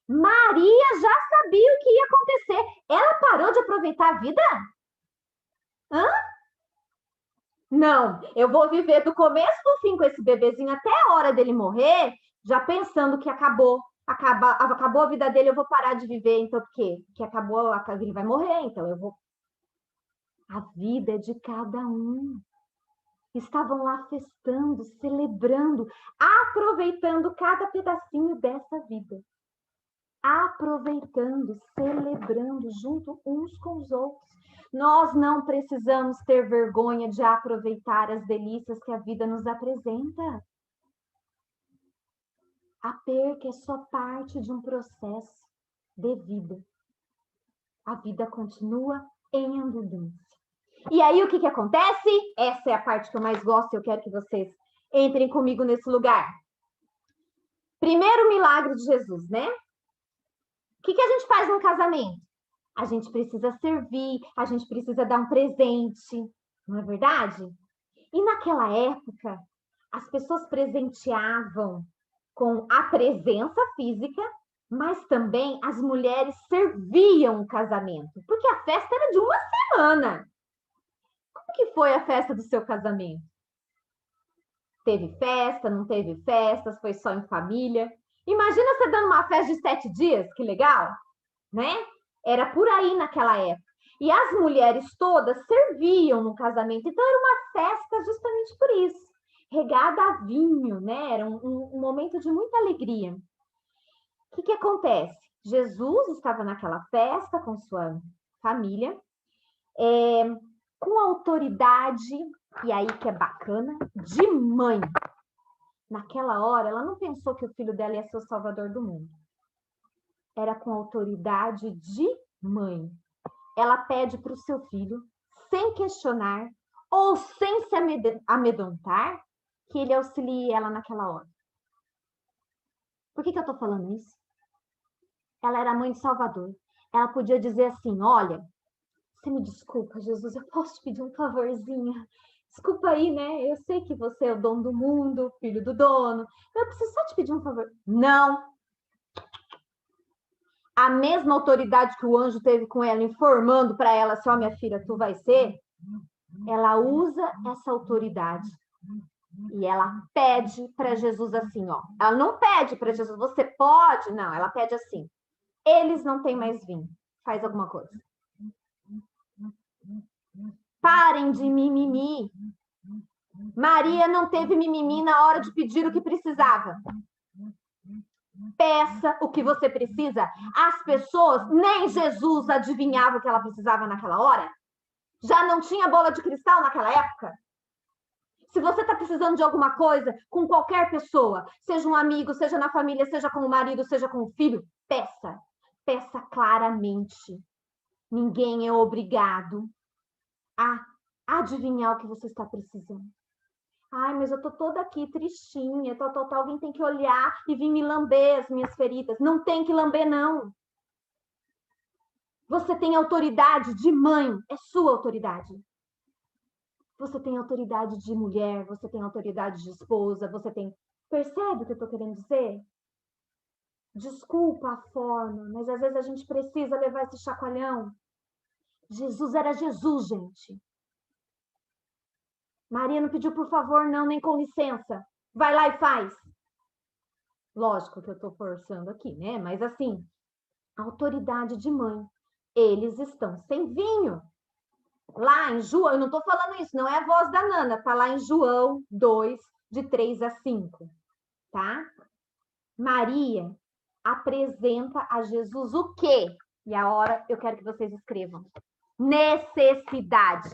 Maria já sabia o que ia acontecer. Ela parou de aproveitar a vida? Hã? Não, eu vou viver do começo do fim com esse bebezinho até a hora dele morrer, já pensando que acabou a vida dele, eu vou parar de viver, então por quê? Porque acabou, ele vai morrer, então eu vou... A vida é de cada um. Estavam lá festando, celebrando, aproveitando cada pedacinho dessa vida. Aproveitando, celebrando junto uns com os outros. Nós não precisamos ter vergonha de aproveitar as delícias que a vida nos apresenta. A perca é só parte de um processo de vida. A vida continua em abundância. E aí, o que acontece? Essa é a parte que eu mais gosto e eu quero que vocês entrem comigo nesse lugar. Primeiro milagre de Jesus, né? O que a gente faz no casamento? A gente precisa servir, a gente precisa dar um presente, não é verdade? E naquela época, as pessoas presenteavam com a presença física, mas também as mulheres serviam o casamento, porque a festa era de uma semana. Como que foi a festa do seu casamento? Teve festa, não teve festas, foi só em família? Imagina você dando uma festa de 7 dias, que legal, né? Era por aí naquela época. E as mulheres todas serviam no casamento, então era uma festa justamente por isso. Regada a vinho, né? Era um momento de muita alegria. O que acontece? Jesus estava naquela festa com sua família, com autoridade, e aí que é bacana, de mãe. Naquela hora, ela não pensou que o filho dela ia ser o salvador do mundo. Era com autoridade de mãe. Ela pede para o seu filho, sem questionar ou sem se amedrontar, que ele auxilie ela naquela hora. Por que eu estou falando isso? Ela era mãe de Salvador. Ela podia dizer assim, olha, você me desculpa, Jesus, eu posso te pedir um favorzinho? Desculpa aí, né? Eu sei que você é o dono do mundo, filho do dono. Eu preciso só te pedir um favor. Não. A mesma autoridade que o anjo teve com ela, informando para ela, assim, ó, minha filha, tu vai ser, ela usa essa autoridade. E ela pede para Jesus assim, ó. Ela não pede para Jesus, você pode? Não, ela pede assim. Eles não têm mais vinho. Faz alguma coisa. Parem de mimimi. Maria não teve mimimi na hora de pedir o que precisava. Peça o que você precisa. As pessoas, nem Jesus adivinhava o que ela precisava naquela hora. Já não tinha bola de cristal naquela época. Se você está precisando de alguma coisa com qualquer pessoa, seja um amigo, seja na família, seja com o marido, seja com o filho, peça. Peça claramente. Ninguém é obrigado a adivinhar o que você está precisando. Ai, mas eu tô toda aqui tristinha, alguém tem que olhar e vir me lamber as minhas feridas. Não tem que lamber, não. Você tem autoridade de mãe, é sua autoridade. Você tem autoridade de mulher, você tem autoridade de esposa, você tem... Percebe o que eu tô querendo dizer? Desculpa a forma, mas às vezes a gente precisa levar esse chacoalhão. Jesus era Jesus, gente. Maria não pediu por favor, não, nem com licença. Vai lá e faz. Lógico que eu estou forçando aqui, né? Mas assim, autoridade de mãe. Eles estão sem vinho. Lá em João, eu não estou falando isso, não é a voz da Nana, tá lá em João 2, de 3 a 5, tá? Maria apresenta a Jesus o quê? E a hora eu quero que vocês escrevam. Necessidade.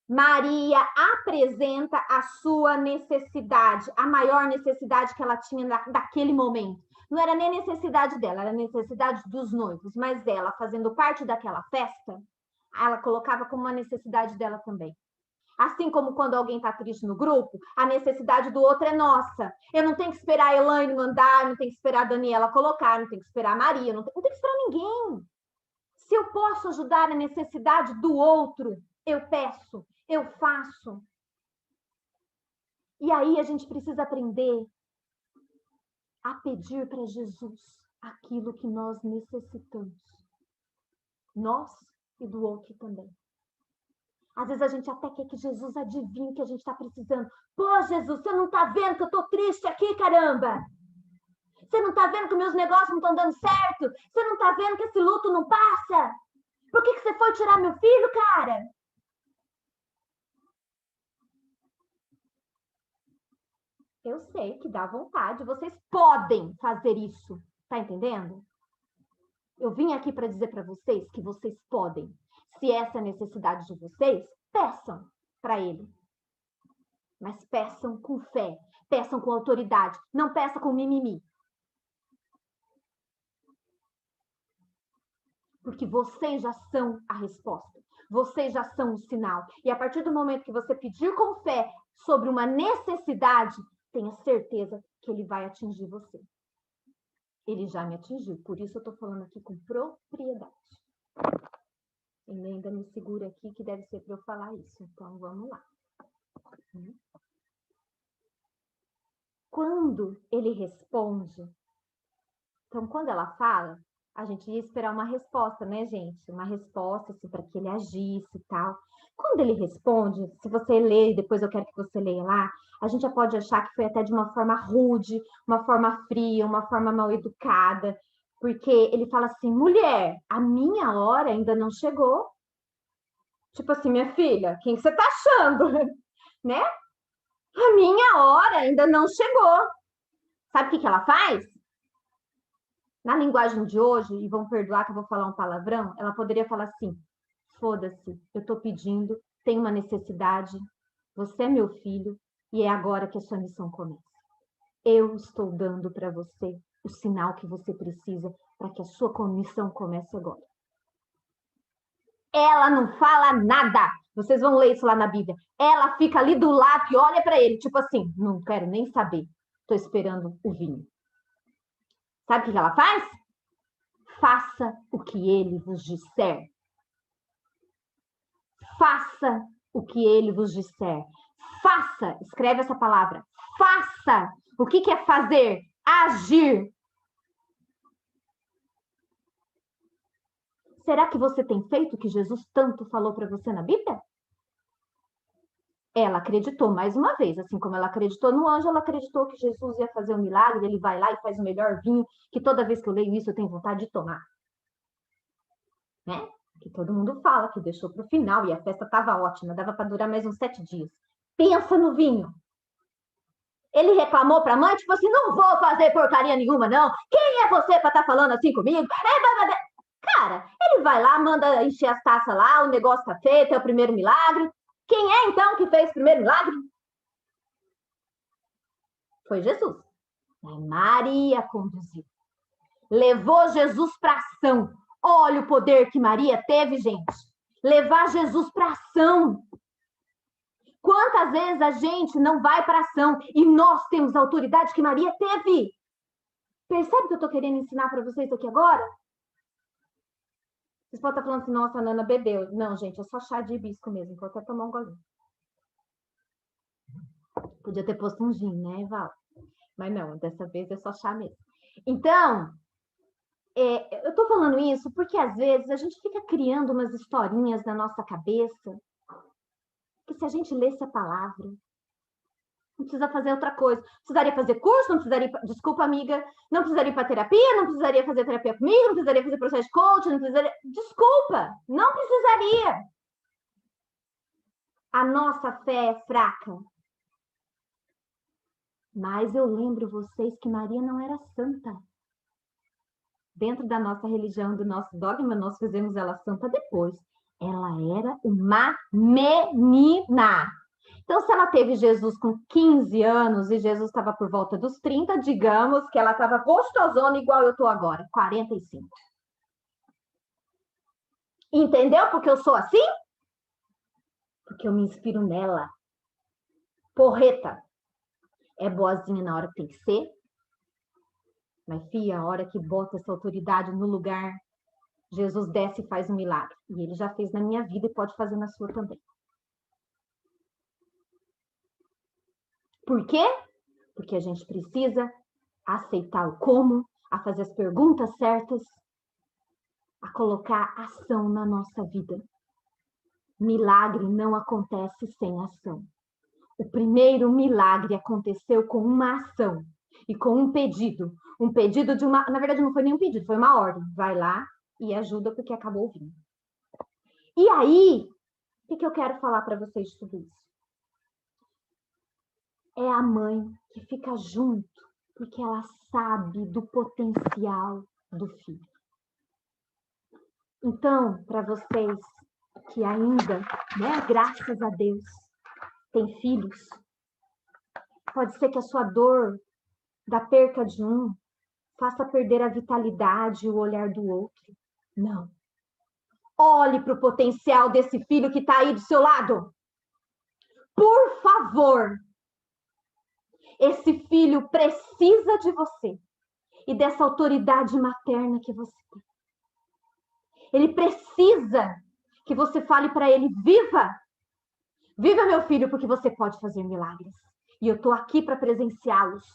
Maria apresenta a sua necessidade, a maior necessidade que ela tinha naquele momento. Não era nem necessidade dela, era necessidade dos noivos, mas ela, fazendo parte daquela festa, ela colocava como uma necessidade dela também. Assim como quando alguém está triste no grupo, a necessidade do outro é nossa. Eu não tenho que esperar a Elaine mandar, não tenho que esperar a Daniela colocar, não tenho que esperar a Maria, não tenho que esperar ninguém. Se eu posso ajudar a necessidade do outro, eu peço, eu faço. E aí a gente precisa aprender a pedir para Jesus aquilo que nós necessitamos. Nós e do outro também. Às vezes a gente até quer que Jesus adivinhe o que a gente está precisando. Pô, Jesus, você não está vendo que eu estou triste aqui, caramba? Você não está vendo que meus negócios não estão dando certo? Você não está vendo que esse luto não passa? Por que você foi tirar meu filho, cara? Eu sei que dá vontade, vocês podem fazer isso, tá entendendo? Eu vim aqui para dizer para vocês que vocês podem. Se essa é a necessidade de vocês, peçam para ele. Mas peçam com fé, peçam com autoridade, não peçam com mimimi. Porque vocês já são a resposta. Vocês já são o sinal. E a partir do momento que você pedir com fé sobre uma necessidade, tenha certeza que ele vai atingir você. Ele já me atingiu, por isso eu estou falando aqui com propriedade. Ele ainda me segura aqui que deve ser para eu falar isso, então vamos lá. Quando ele responde, então quando ela fala, a gente ia esperar uma resposta, né, gente? Uma resposta assim, para que ele agisse e tal. Quando ele responde, se você ler, depois eu quero que você leia lá, a gente já pode achar que foi até de uma forma rude, uma forma fria, uma forma mal educada, porque ele fala assim, mulher, a minha hora ainda não chegou. Tipo assim, minha filha, quem você tá achando? Né? A minha hora ainda não chegou. Sabe o que ela faz? Na linguagem de hoje, e vão perdoar que eu vou falar um palavrão, ela poderia falar assim, foda-se, eu tô pedindo, tenho uma necessidade, você é meu filho, e é agora que a sua missão começa. Eu estou dando para você o sinal que você precisa para que a sua missão comece agora. Ela não fala nada. Vocês vão ler isso lá na Bíblia. Ela fica ali do lado e olha para ele, tipo assim, não quero nem saber. Estou esperando o vinho. Sabe o que ela faz? Faça o que ele vos disser. Faça o que ele vos disser. Faça, escreve essa palavra. Faça. O que é fazer? Agir. Será que você tem feito o que Jesus tanto falou para você na Bíblia? Ela acreditou mais uma vez, assim como ela acreditou no anjo, ela acreditou que Jesus ia fazer um milagre, ele vai lá e faz o melhor vinho, que toda vez que eu leio isso eu tenho vontade de tomar. Né? Que todo mundo fala, que deixou para o final, e a festa estava ótima, dava para durar mais uns 7 dias. Pensa no vinho. Ele reclamou para a mãe, tipo assim, não vou fazer porcaria nenhuma, não. Quem é você para estar falando assim comigo? Cara, ele vai lá, manda encher as taças lá, o negócio tá feito, é o primeiro milagre. Quem é, então, que fez o primeiro milagre? Foi Jesus. Maria conduziu. Levou Jesus para ação. Olha o poder que Maria teve, gente. Levar Jesus para ação. Quantas vezes a gente não vai para ação e nós temos a autoridade que Maria teve? Percebe o que eu estou querendo ensinar para vocês aqui agora? Vocês podem estar falando assim, nossa, a Nana bebeu. Não, gente, é só chá de hibisco mesmo. Vou até tomar um golinho. Podia ter posto um gin, né, Val? Mas não, dessa vez é só chá mesmo. Então, eu tô falando isso porque às vezes a gente fica criando umas historinhas na nossa cabeça que se a gente lesse a palavra, não precisa fazer outra coisa. Precisaria fazer curso, não precisaria... Desculpa, amiga. Não precisaria ir para terapia, não precisaria fazer terapia comigo, não precisaria fazer processo de coaching, não precisaria... Desculpa, não precisaria. A nossa fé é fraca. Mas eu lembro vocês que Maria não era santa. Dentro da nossa religião, do nosso dogma, nós fizemos ela santa depois. Ela era uma menina. Então, se ela teve Jesus com 15 anos e Jesus estava por volta dos 30, digamos que ela estava gostosona igual eu estou agora, 45. Entendeu porque eu sou assim? Porque eu me inspiro nela. Porreta. É boazinha na hora que tem que ser. Mas, filha, a hora que bota essa autoridade no lugar, Jesus desce e faz um milagre. E ele já fez na minha vida e pode fazer na sua também. Por quê? Porque a gente precisa aceitar o como, a fazer as perguntas certas, a colocar ação na nossa vida. Milagre não acontece sem ação. O primeiro milagre aconteceu com uma ação e com um pedido. Um pedido de uma... Na verdade, não foi nem um pedido, foi uma ordem. Vai lá e ajuda porque acabou o vinho. E aí, o que eu quero falar para vocês de tudo isso? É a mãe que fica junto porque ela sabe do potencial do filho. Então, para vocês que ainda, né, graças a Deus, têm filhos, pode ser que a sua dor da perca de um faça perder a vitalidade e o olhar do outro. Não. Olhe para o potencial desse filho que está aí do seu lado. Por favor. Esse filho precisa de você e dessa autoridade materna que você tem. Ele precisa que você fale para ele, viva! Viva, meu filho, porque você pode fazer milagres. E eu estou aqui para presenciá-los.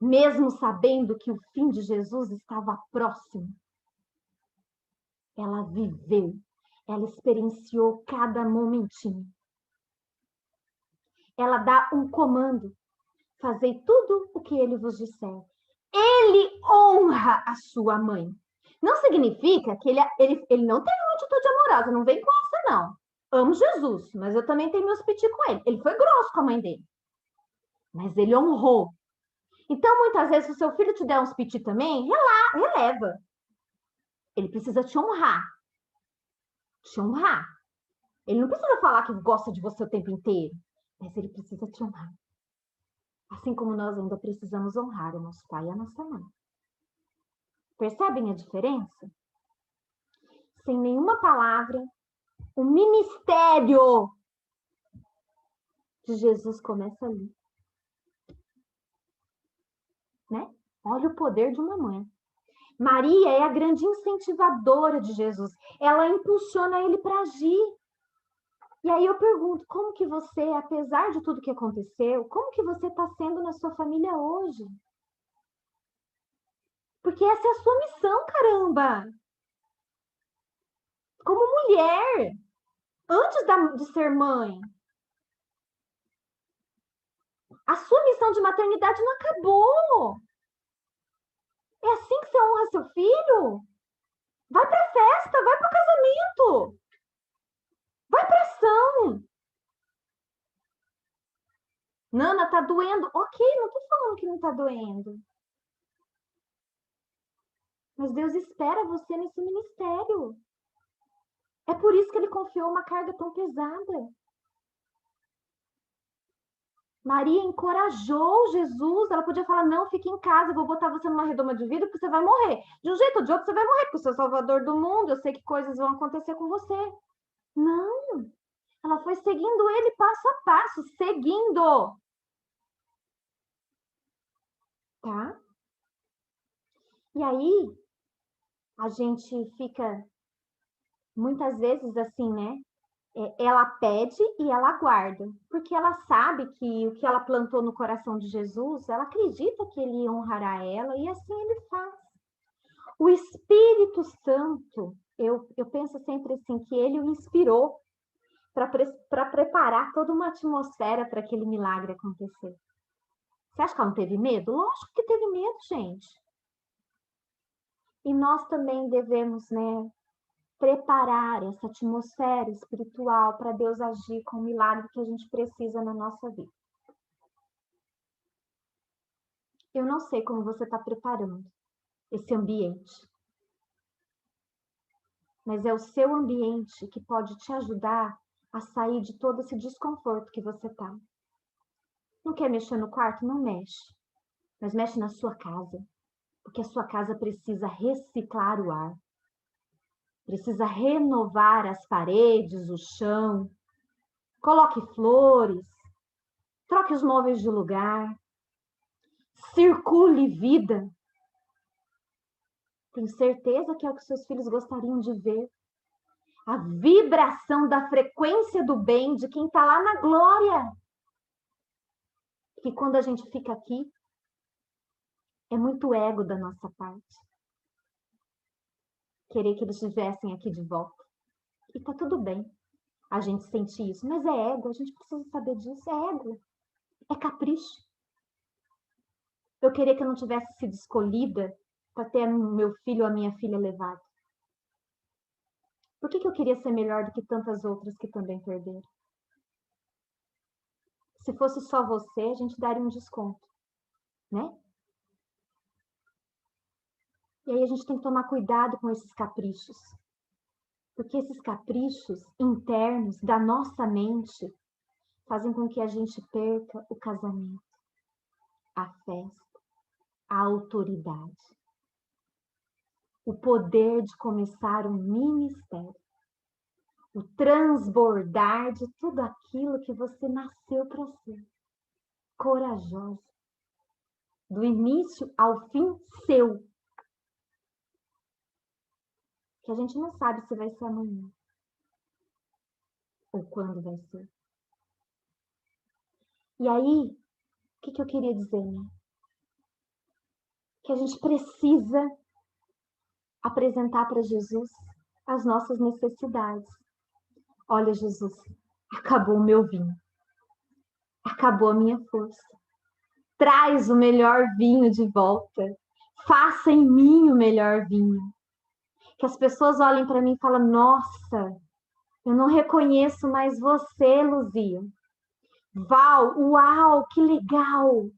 Mesmo sabendo que o fim de Jesus estava próximo, ela viveu, ela experienciou cada momentinho. Ela dá um comando, fazei tudo o que ele vos disser. Ele honra a sua mãe. Não significa que ele não tem uma atitude amorosa, não vem com essa, não. Amo Jesus, mas eu também tenho meus piti com ele. Ele foi grosso com a mãe dele, mas ele honrou. Então, muitas vezes, se o seu filho te der uns piti também, releva. Ele precisa te honrar. Te honrar. Ele não precisa falar que gosta de você o tempo inteiro, mas ele precisa te honrar. Assim como nós ainda precisamos honrar o nosso pai e a nossa mãe. Percebem a diferença? Sem nenhuma palavra, o ministério de Jesus começa ali. Olha o poder de uma mãe. Maria é a grande incentivadora de Jesus. Ela impulsiona ele para agir. E aí eu pergunto, como que você, apesar de tudo que aconteceu, como que você está sendo na sua família hoje? Porque essa é a sua missão, caramba! Como mulher, antes de ser mãe, a sua missão de maternidade não acabou. É assim que você honra seu filho? Vai para a festa, vai para o casamento. Vai para ação. Nana, tá doendo? Ok, não tô falando que não tá doendo. Mas Deus espera você nesse ministério. É por isso que ele confiou uma carga tão pesada. Maria encorajou Jesus. Ela podia falar, não, fique em casa, eu vou botar você numa redoma de vidro porque você vai morrer. De um jeito ou de outro você vai morrer, porque você é o salvador do mundo, eu sei que coisas vão acontecer com você. Não. Ela foi seguindo ele passo a passo, seguindo. Tá? E aí, a gente fica muitas vezes assim, né? Ela pede e ela aguarda, porque ela sabe que o que ela plantou no coração de Jesus, ela acredita que ele honrará ela e assim ele faz. O Espírito Santo, eu penso sempre assim, que ele o inspirou para preparar toda uma atmosfera para aquele milagre acontecer. Você acha que ela não teve medo? Lógico que teve medo, gente. E nós também devemos, né, preparar essa atmosfera espiritual para Deus agir com o milagre que a gente precisa na nossa vida. Eu não sei como você está preparando esse ambiente, mas é o seu ambiente que pode te ajudar a sair de todo esse desconforto que você está. Não quer mexer no quarto? Não mexe, mas mexe na sua casa, porque a sua casa precisa reciclar o ar. Precisa renovar as paredes, o chão. Coloque flores. Troque os móveis de lugar. Circule vida. Tenho certeza que é o que seus filhos gostariam de ver. A vibração da frequência do bem de quem está lá na glória. Que quando a gente fica aqui, é muito ego da nossa parte. Querer que eles estivessem aqui de volta. E tá tudo bem a gente sentir isso, mas é ego, a gente precisa saber disso, é ego, é capricho. Eu queria que eu não tivesse sido escolhida para ter meu filho ou a minha filha levado. Por que eu queria ser melhor do que tantas outras que também perderam? Se fosse só você, a gente daria um desconto, né? E aí a gente tem que tomar cuidado com esses caprichos. Porque esses caprichos internos da nossa mente fazem com que a gente perca o casamento, a festa, a autoridade, o poder de começar um ministério, o transbordar de tudo aquilo que você nasceu para ser. Corajosa. Do início ao fim seu. Que a gente não sabe se vai ser amanhã. Ou quando vai ser. E aí, o que eu queria dizer, né? Que a gente precisa apresentar para Jesus as nossas necessidades. Olha, Jesus, acabou o meu vinho. Acabou a minha força. Traz o melhor vinho de volta. Faça em mim o melhor vinho. Que as pessoas olhem para mim e falem, nossa, eu não reconheço mais você, Luzia. Val, uau, que legal.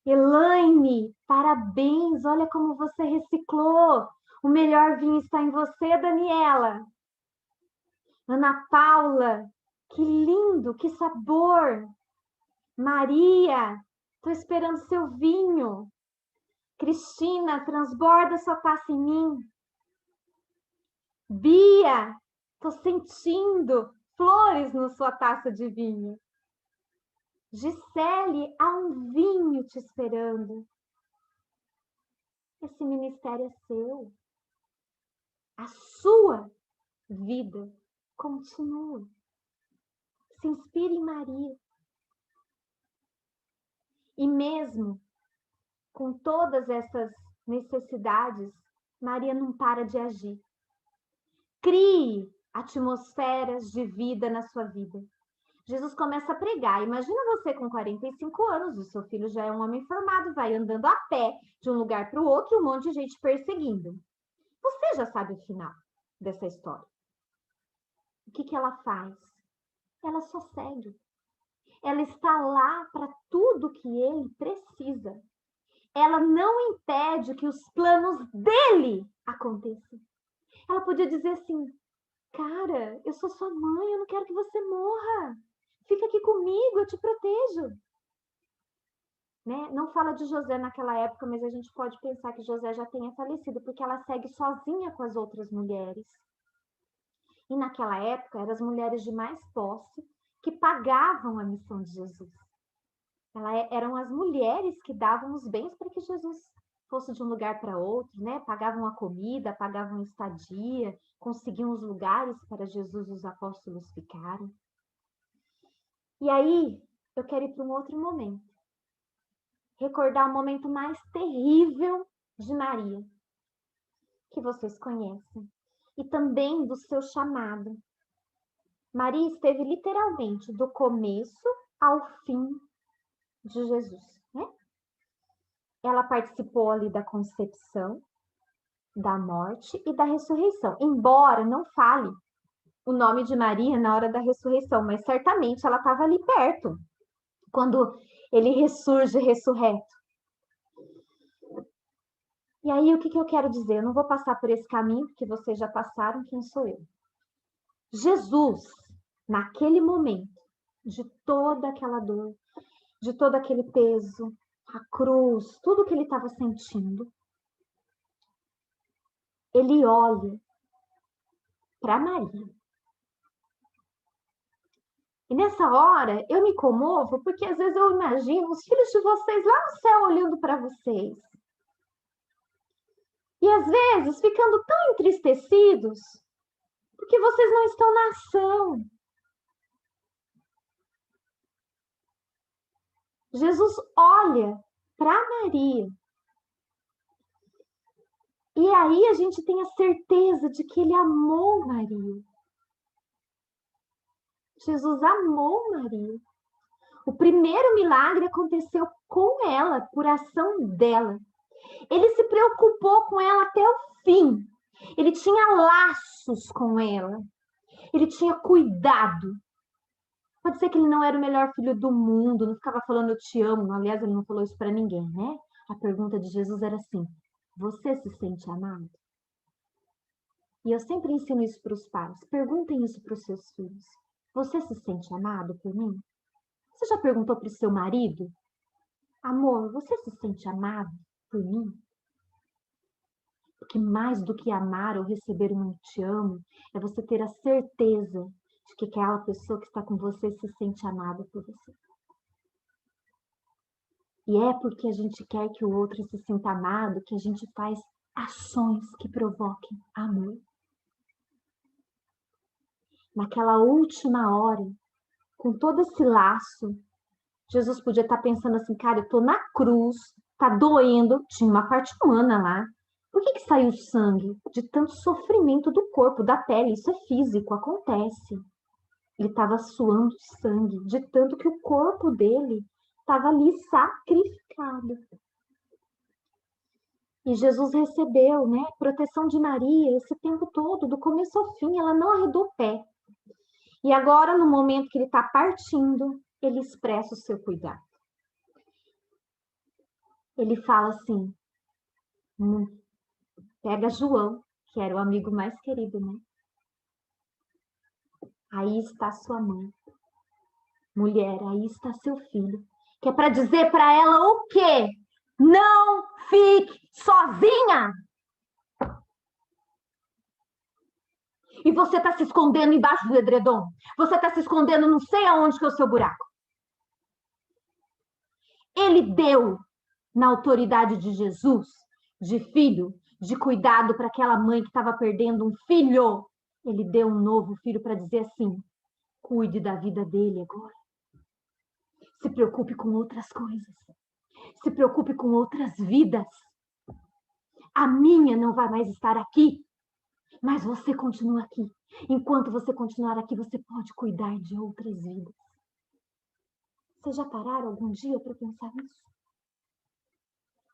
Elaine, parabéns, olha como você reciclou. O melhor vinho está em você, Daniela. Ana Paula, que lindo, que sabor. Maria, estou esperando seu vinho. Cristina, transborda sua taça em mim. Bia, estou sentindo flores na sua taça de vinho. Gisele, há um vinho te esperando. Esse ministério é seu. A sua vida continua. Se inspire em Maria. E mesmo com todas essas necessidades, Maria não para de agir. Crie atmosferas de vida na sua vida. Jesus começa a pregar. Imagina você com 45 anos, o seu filho já é um homem formado, vai andando a pé de um lugar para o outro, um monte de gente perseguindo. Você já sabe o final dessa história. O que ela faz? Ela só segue. Ela está lá para tudo que ele precisa. Ela não impede que os planos dele aconteçam. Ela podia dizer assim, cara, eu sou sua mãe, eu não quero que você morra. Fica aqui comigo, eu te protejo. Né? Não fala de José naquela época, mas a gente pode pensar que José já tenha falecido, porque ela segue sozinha com as outras mulheres. E naquela época, eram as mulheres de mais posse que pagavam a missão de Jesus. Eram as mulheres que davam os bens para que Jesus fosse de um lugar para outro, né? Pagavam a comida, pagavam a estadia, conseguiam os lugares para Jesus e os apóstolos ficarem. E aí, eu quero ir para um outro momento. Recordar o momento mais terrível de Maria, que vocês conhecem, e também do seu chamado. Maria esteve literalmente do começo ao fim de Jesus, né? Ela participou ali da concepção, da morte e da ressurreição, embora não fale o nome de Maria na hora da ressurreição, mas certamente ela estava ali perto, quando ele ressurge ressurreto. E aí, o que eu quero dizer? Eu não vou passar por esse caminho, porque vocês já passaram, quem sou eu? Jesus, naquele momento, de toda aquela dor, de todo aquele peso, a cruz, tudo que ele estava sentindo, ele olha para Maria. E nessa hora, eu me comovo, porque às vezes eu imagino os filhos de vocês lá no céu olhando para vocês. E às vezes ficando tão entristecidos, porque vocês não estão na ação. Jesus olha para Maria. E aí a gente tem a certeza de que ele amou Maria. Jesus amou Maria. O primeiro milagre aconteceu com ela, por ação dela. Ele se preocupou com ela até o fim. Ele tinha laços com ela. Ele tinha cuidado. Pode ser que ele não era o melhor filho do mundo, não ficava falando eu te amo. Aliás, ele não falou isso para ninguém, né? A pergunta de Jesus era assim, você se sente amado? E eu sempre ensino isso para os pais. Perguntem isso para os seus filhos. Você se sente amado por mim? Você já perguntou para o seu marido? Amor, você se sente amado por mim? Porque mais do que amar ou receber um te amo, é você ter a certeza de que aquela pessoa que está com você se sente amada por você. E é porque a gente quer que o outro se sinta amado que a gente faz ações que provoquem amor. Naquela última hora, com todo esse laço, Jesus podia estar pensando assim, cara, eu estou na cruz, tá doendo, tinha uma parte humana lá. Por que saiu sangue? De tanto sofrimento do corpo, da pele, isso é físico, acontece. Ele estava suando sangue, de tanto que o corpo dele estava ali sacrificado. E Jesus recebeu, né, proteção de Maria esse tempo todo, do começo ao fim, ela não arredou o pé. E agora, no momento que ele está partindo, ele expressa o seu cuidado. Ele fala assim, pega João, que era o amigo mais querido, né? Aí está sua mãe. Mulher, aí está seu filho. Que é para dizer para ela o quê? Não fique sozinha! E você está se escondendo embaixo do edredom. Você está se escondendo não sei aonde que é o seu buraco. Ele deu, na autoridade de Jesus, de filho, de cuidado para aquela mãe que estava perdendo um filho. Ele deu um novo filho para dizer assim: cuide da vida dele agora. Se preocupe com outras coisas. Se preocupe com outras vidas. A minha não vai mais estar aqui, mas você continua aqui. Enquanto você continuar aqui, você pode cuidar de outras vidas. Vocês já pararam algum dia para pensar nisso?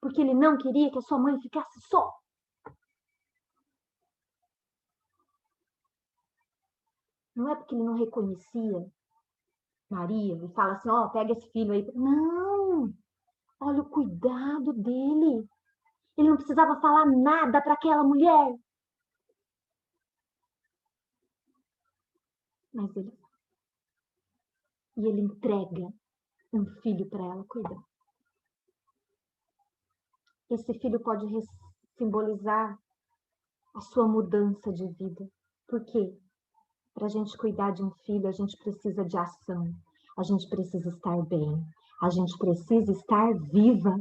Porque ele não queria que a sua mãe ficasse só. Não é porque ele não reconhecia Maria e fala assim, ó, pega esse filho aí. Não! Olha o cuidado dele. Ele não precisava falar nada para aquela mulher. Mas ele entrega um filho para ela cuidar. Esse filho pode simbolizar a sua mudança de vida. Por quê? Para a gente cuidar de um filho, a gente precisa de ação. A gente precisa estar bem. A gente precisa estar viva.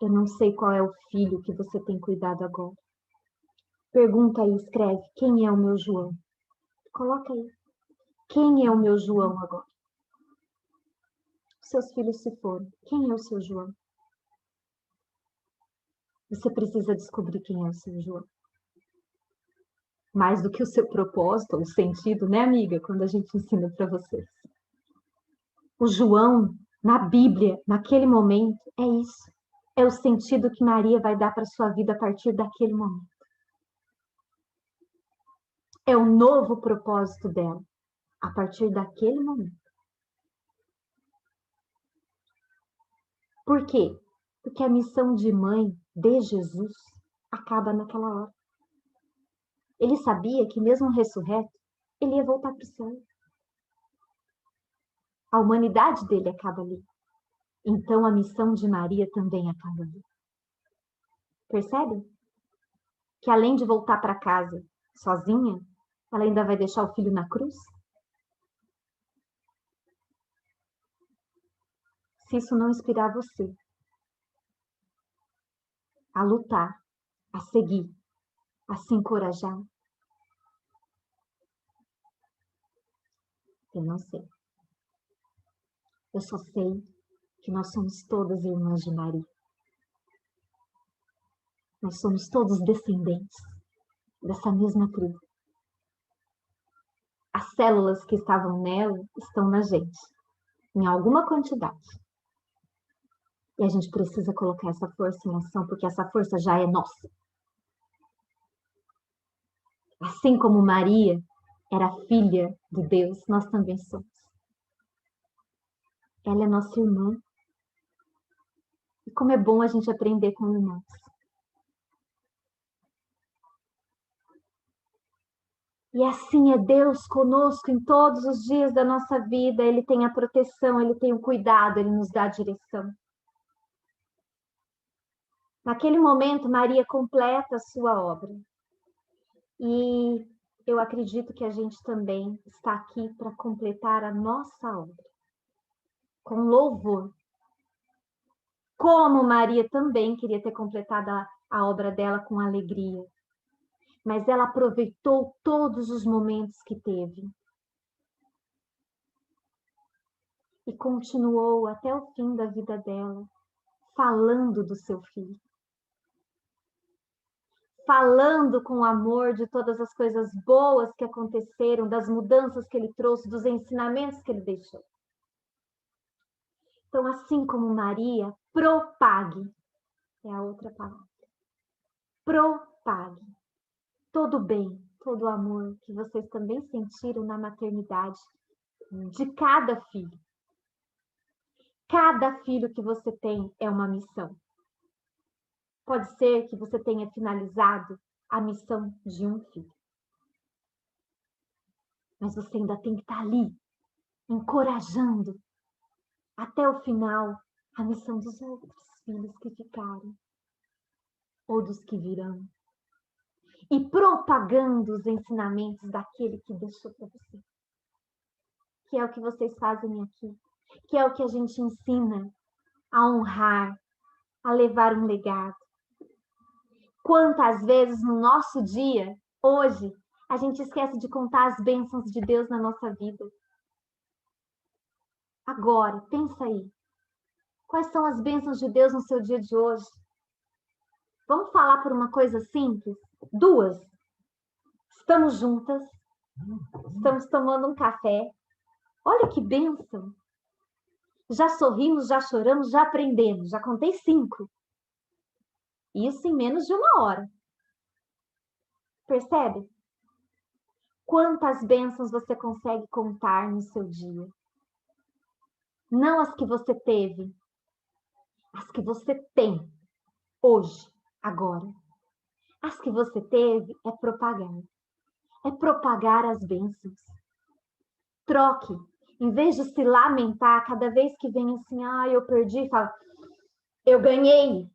Eu não sei qual é o filho que você tem cuidado agora. Pergunta aí, escreve, quem é o meu João? Coloca aí. Quem é o meu João agora? Seus filhos se foram. Quem é o seu João? Você precisa descobrir quem é o seu João. Mais do que o seu propósito, o sentido, né, amiga? Quando a gente ensina para vocês. O João, na Bíblia, naquele momento, é isso. É o sentido que Maria vai dar para sua vida a partir daquele momento. É o novo propósito dela, a partir daquele momento. Por quê? Porque a missão de mãe de Jesus acaba naquela hora. Ele sabia que mesmo ressurreto, ele ia voltar para o céu. A humanidade dele acaba ali. Então a missão de Maria também acaba ali. Percebe? Que além de voltar para casa sozinha, ela ainda vai deixar o filho na cruz? Se isso não inspirar você a lutar, a seguir, a se encorajar, eu não sei. Eu só sei que nós somos todas irmãs de Maria. Nós somos todos descendentes dessa mesma tribo. As células que estavam nela estão na gente, em alguma quantidade. E a gente precisa colocar essa força em ação, porque essa força já é nossa. Assim como Maria era filha de Deus, nós também somos. Ela é nossa irmã. E como é bom a gente aprender com irmãos. E assim é Deus conosco em todos os dias da nossa vida. Ele tem a proteção, Ele tem o cuidado, Ele nos dá a direção. Naquele momento, Maria completa a sua obra. E eu acredito que a gente também está aqui para completar a nossa obra. Com louvor. Como Maria também queria ter completado a obra dela com alegria. Mas ela aproveitou todos os momentos que teve. E continuou até o fim da vida dela, falando do seu filho. Falando com amor de todas as coisas boas que aconteceram, das mudanças que ele trouxe, dos ensinamentos que ele deixou. Então, assim como Maria, propague, é a outra palavra. Propague todo o bem, todo o amor que vocês também sentiram na maternidade de cada filho. Cada filho que você tem é uma missão. Pode ser que você tenha finalizado a missão de um filho. Mas você ainda tem que estar ali, encorajando até o final a missão dos outros filhos que ficaram ou dos que virão. E propagando os ensinamentos daquele que deixou para você. Que é o que vocês fazem aqui. Que é o que a gente ensina a honrar, a levar um legado. Quantas vezes no nosso dia, hoje, a gente esquece de contar as bênçãos de Deus na nossa vida? Agora, pensa aí. Quais são as bênçãos de Deus no seu dia de hoje? Vamos falar por uma coisa simples? 2. Estamos juntas. Estamos tomando um café. Olha que bênção. Já sorrimos, já choramos, já aprendemos. Já contei 5. Isso em menos de 1 hora. Percebe? Quantas bênçãos você consegue contar no seu dia? Não as que você teve, as que você tem hoje, agora. As que você teve é propagar. É propagar as bênçãos. Troque. Em vez de se lamentar cada vez que vem assim, eu perdi, fala, eu ganhei.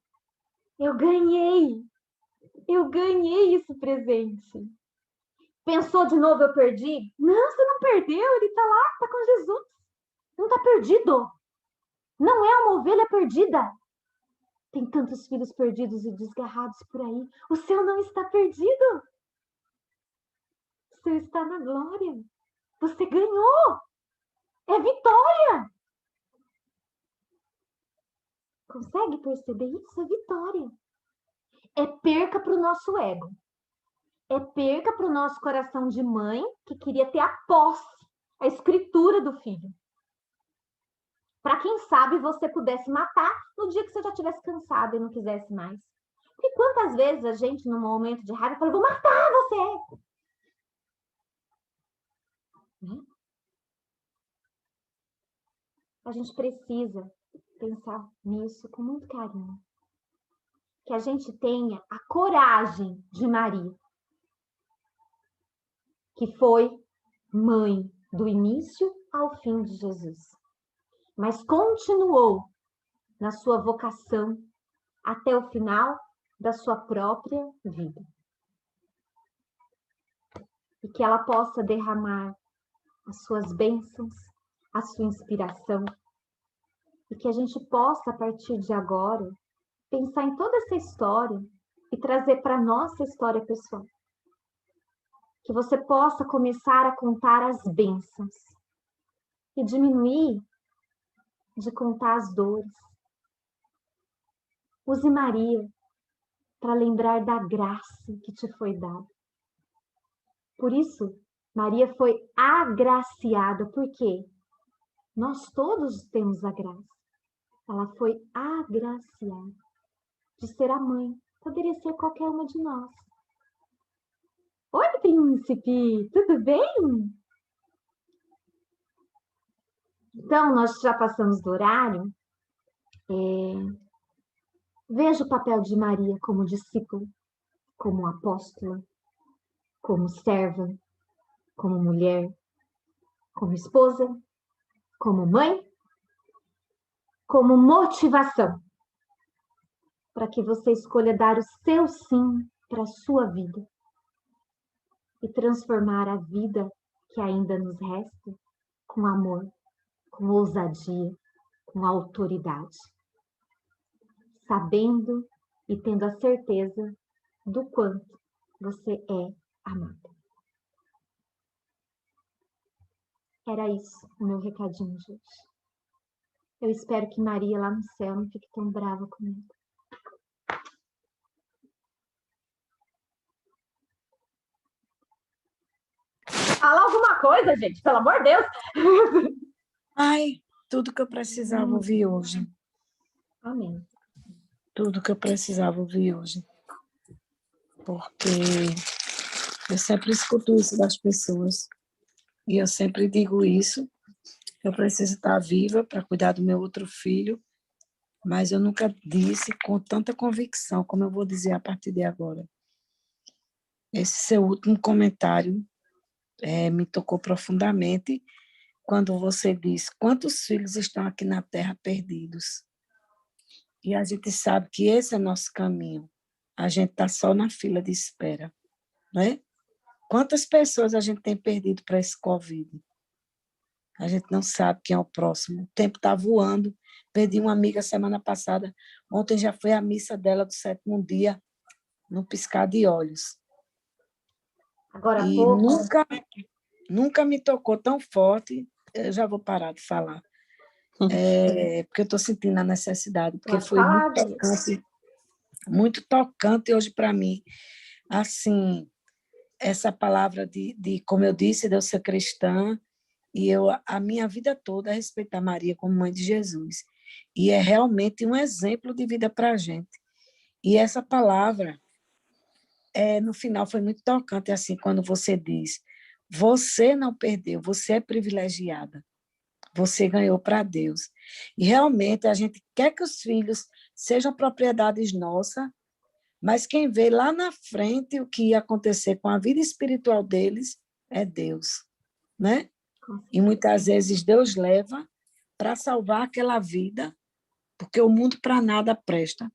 Eu ganhei. Eu ganhei esse presente. Pensou de novo, eu perdi? Não, você não perdeu, ele está lá, está com Jesus. Não está perdido. Não é uma ovelha perdida. Tem tantos filhos perdidos e desgarrados por aí. O seu não está perdido. O seu está na glória. Você ganhou. É vitória. Consegue perceber isso? É vitória. É perca para o nosso ego. É perca para o nosso coração de mãe que queria ter a posse, a escritura do filho. Para quem sabe você pudesse matar no dia que você já estivesse cansado e não quisesse mais. E quantas vezes a gente, num momento de raiva, fala, vou matar você. A gente precisa pensar nisso com muito carinho. Que a gente tenha a coragem de Maria, que foi mãe do início ao fim de Jesus, mas continuou na sua vocação até o final da sua própria vida. E que ela possa derramar as suas bênçãos, a sua inspiração, e que a gente possa, a partir de agora, pensar em toda essa história e trazer para a nossa história pessoal. Que você possa começar a contar as bênçãos e diminuir de contar as dores. Use Maria para lembrar da graça que te foi dada. Por isso, Maria foi agraciada, porque nós todos temos a graça. Ela foi agraciada de ser a mãe. Poderia ser qualquer uma de nós. Oi, príncipe, tudo bem? Então, nós já passamos do horário. Veja o papel de Maria como discípula, como apóstola, como serva, como mulher, como esposa, como mãe, como motivação, para que você escolha dar o seu sim para a sua vida e transformar a vida que ainda nos resta com amor, com ousadia, com autoridade, sabendo e tendo a certeza do quanto você é amada. Era isso o meu recadinho de hoje. Eu espero que Maria lá no céu não fique tão brava comigo. Fala alguma coisa, gente, pelo amor de Deus. Ai, tudo que eu precisava ouvir hoje. Amém. Tudo que eu precisava ouvir hoje. Porque eu sempre escuto isso das pessoas. E eu sempre digo isso. Eu preciso estar viva para cuidar do meu outro filho. Mas eu nunca disse com tanta convicção como eu vou dizer a partir de agora. Esse seu último comentário me tocou profundamente quando você diz quantos filhos estão aqui na Terra perdidos. E a gente sabe que esse é nosso caminho. A gente está só na fila de espera. Né? Quantas pessoas a gente tem perdido para esse Covid? A gente não sabe quem é o próximo. O tempo está voando. perdi uma amiga semana passada. Ontem já foi a missa dela do 7º dia, no piscar de olhos. Agora há E pouco. nunca me tocou tão forte. Eu já vou parar de falar. Porque eu estou sentindo a necessidade, porque Pode foi falar, muito tocante hoje para mim. Assim, essa palavra como eu disse, de eu ser cristã, e a minha vida toda respeitar Maria como mãe de Jesus. E é realmente um exemplo de vida para a gente. E essa palavra, no final, foi muito tocante, assim, quando você diz, você não perdeu, você é privilegiada. Você ganhou para Deus. E realmente a gente quer que os filhos sejam propriedades nossas, mas quem vê lá na frente o que ia acontecer com a vida espiritual deles é Deus, né? E muitas vezes Deus leva para salvar aquela vida, porque o mundo para nada presta.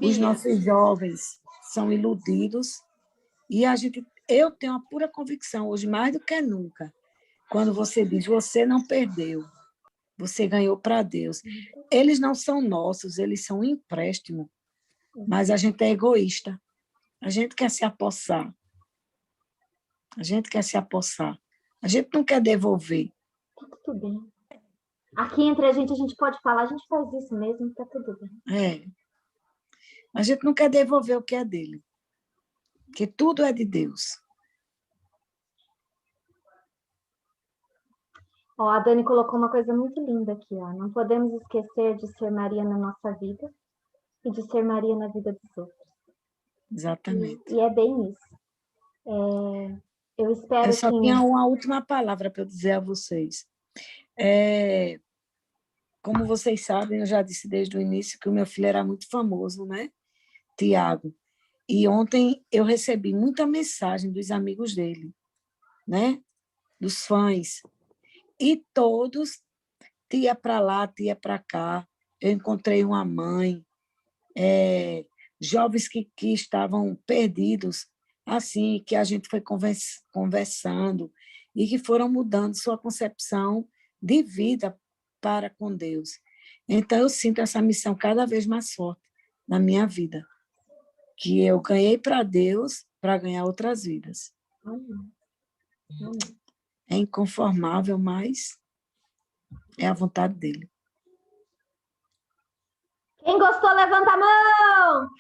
Os nossos jovens são iludidos e eu tenho uma pura convicção hoje, mais do que nunca, quando você diz, você não perdeu, você ganhou para Deus. Eles não são nossos, eles são um empréstimo, mas a gente é egoísta. A gente quer se apossar. A gente quer se apossar. A gente não quer devolver. Tá tudo bem. Aqui entre a gente pode falar, a gente faz isso mesmo, tá tudo bem. A gente não quer devolver o que é dele. Porque tudo é de Deus. Ó, a Dani colocou uma coisa muito linda aqui, ó. Não podemos esquecer de ser Maria na nossa vida e de ser Maria na vida dos outros. Exatamente. E é bem isso. Eu espero Eu só que... tinha uma última palavra para eu dizer a vocês. Como vocês sabem, eu já disse desde o início que o meu filho era muito famoso, né? Tiago. E ontem eu recebi muita mensagem dos amigos dele, né? Dos fãs. E todos, tia para lá, tia para cá. Eu encontrei uma mãe, jovens que estavam perdidos, assim, que a gente foi conversando e que foram mudando sua concepção de vida para com Deus. Então, eu sinto essa missão cada vez mais forte na minha vida, que eu ganhei para Deus para ganhar outras vidas. É inconformável, mas é a vontade dele. Quem gostou, levanta a mão!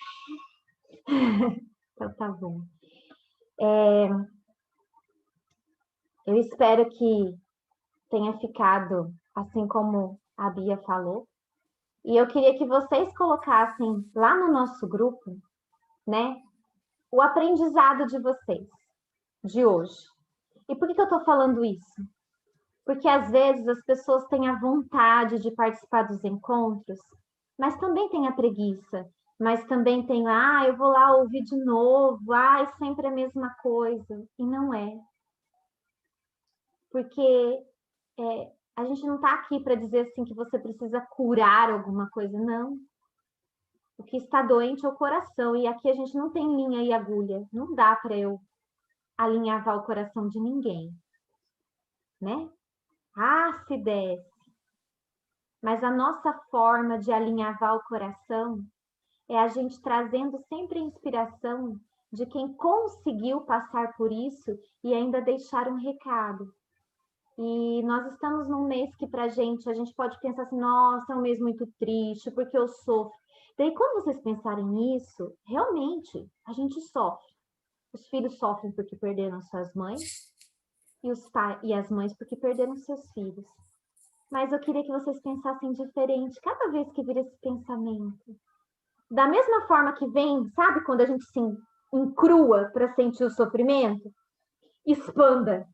Então tá bom. Eu espero que tenha ficado assim como a Bia falou. E eu queria que vocês colocassem lá no nosso grupo, né, o aprendizado de vocês, de hoje. E por que eu estou falando isso? Porque às vezes as pessoas têm a vontade de participar dos encontros, mas também tem a preguiça, mas também tem, eu vou lá ouvir de novo, é sempre a mesma coisa. E não é. Porque a gente não está aqui para dizer assim que você precisa curar alguma coisa, não. O que está doente é o coração, e aqui a gente não tem linha e agulha, não dá para eu alinhavar o coração de ninguém, né? Se desce. Mas a nossa forma de alinhavar o coração é a gente trazendo sempre a inspiração de quem conseguiu passar por isso e ainda deixar um recado. E nós estamos num mês que a gente pode pensar assim, nossa, é um mês muito triste, porque eu sofro. Daí, quando vocês pensarem nisso, realmente, a gente sofre. Os filhos sofrem porque perderam suas mães, e as mães porque perderam seus filhos. Mas eu queria que vocês pensassem diferente cada vez que vir esse pensamento. Da mesma forma que vem, sabe, quando a gente se encrua para sentir o sofrimento? Expanda.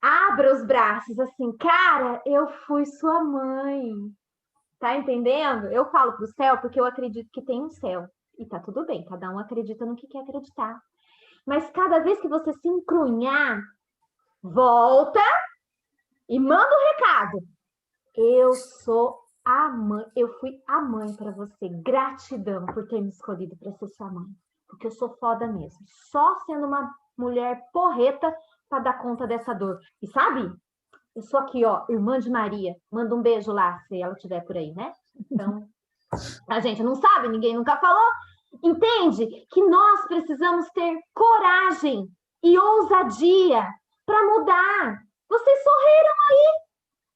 Abra os braços, assim, cara, eu fui sua mãe. Tá entendendo? Eu falo pro céu porque eu acredito que tem um céu. E tá tudo bem, cada um acredita no que quer acreditar. Mas cada vez que você se encrunhar, volta e manda um recado. Eu sou a mãe, eu fui a mãe para você. Gratidão por ter me escolhido para ser sua mãe. Porque eu sou foda mesmo. Só sendo uma mulher porreta para dar conta dessa dor. E sabe? Eu sou aqui, ó, irmã de Maria. Manda um beijo lá, se ela estiver por aí, né? Então, a gente não sabe, ninguém nunca falou. Entende que nós precisamos ter coragem e ousadia para mudar. Vocês sorriram aí.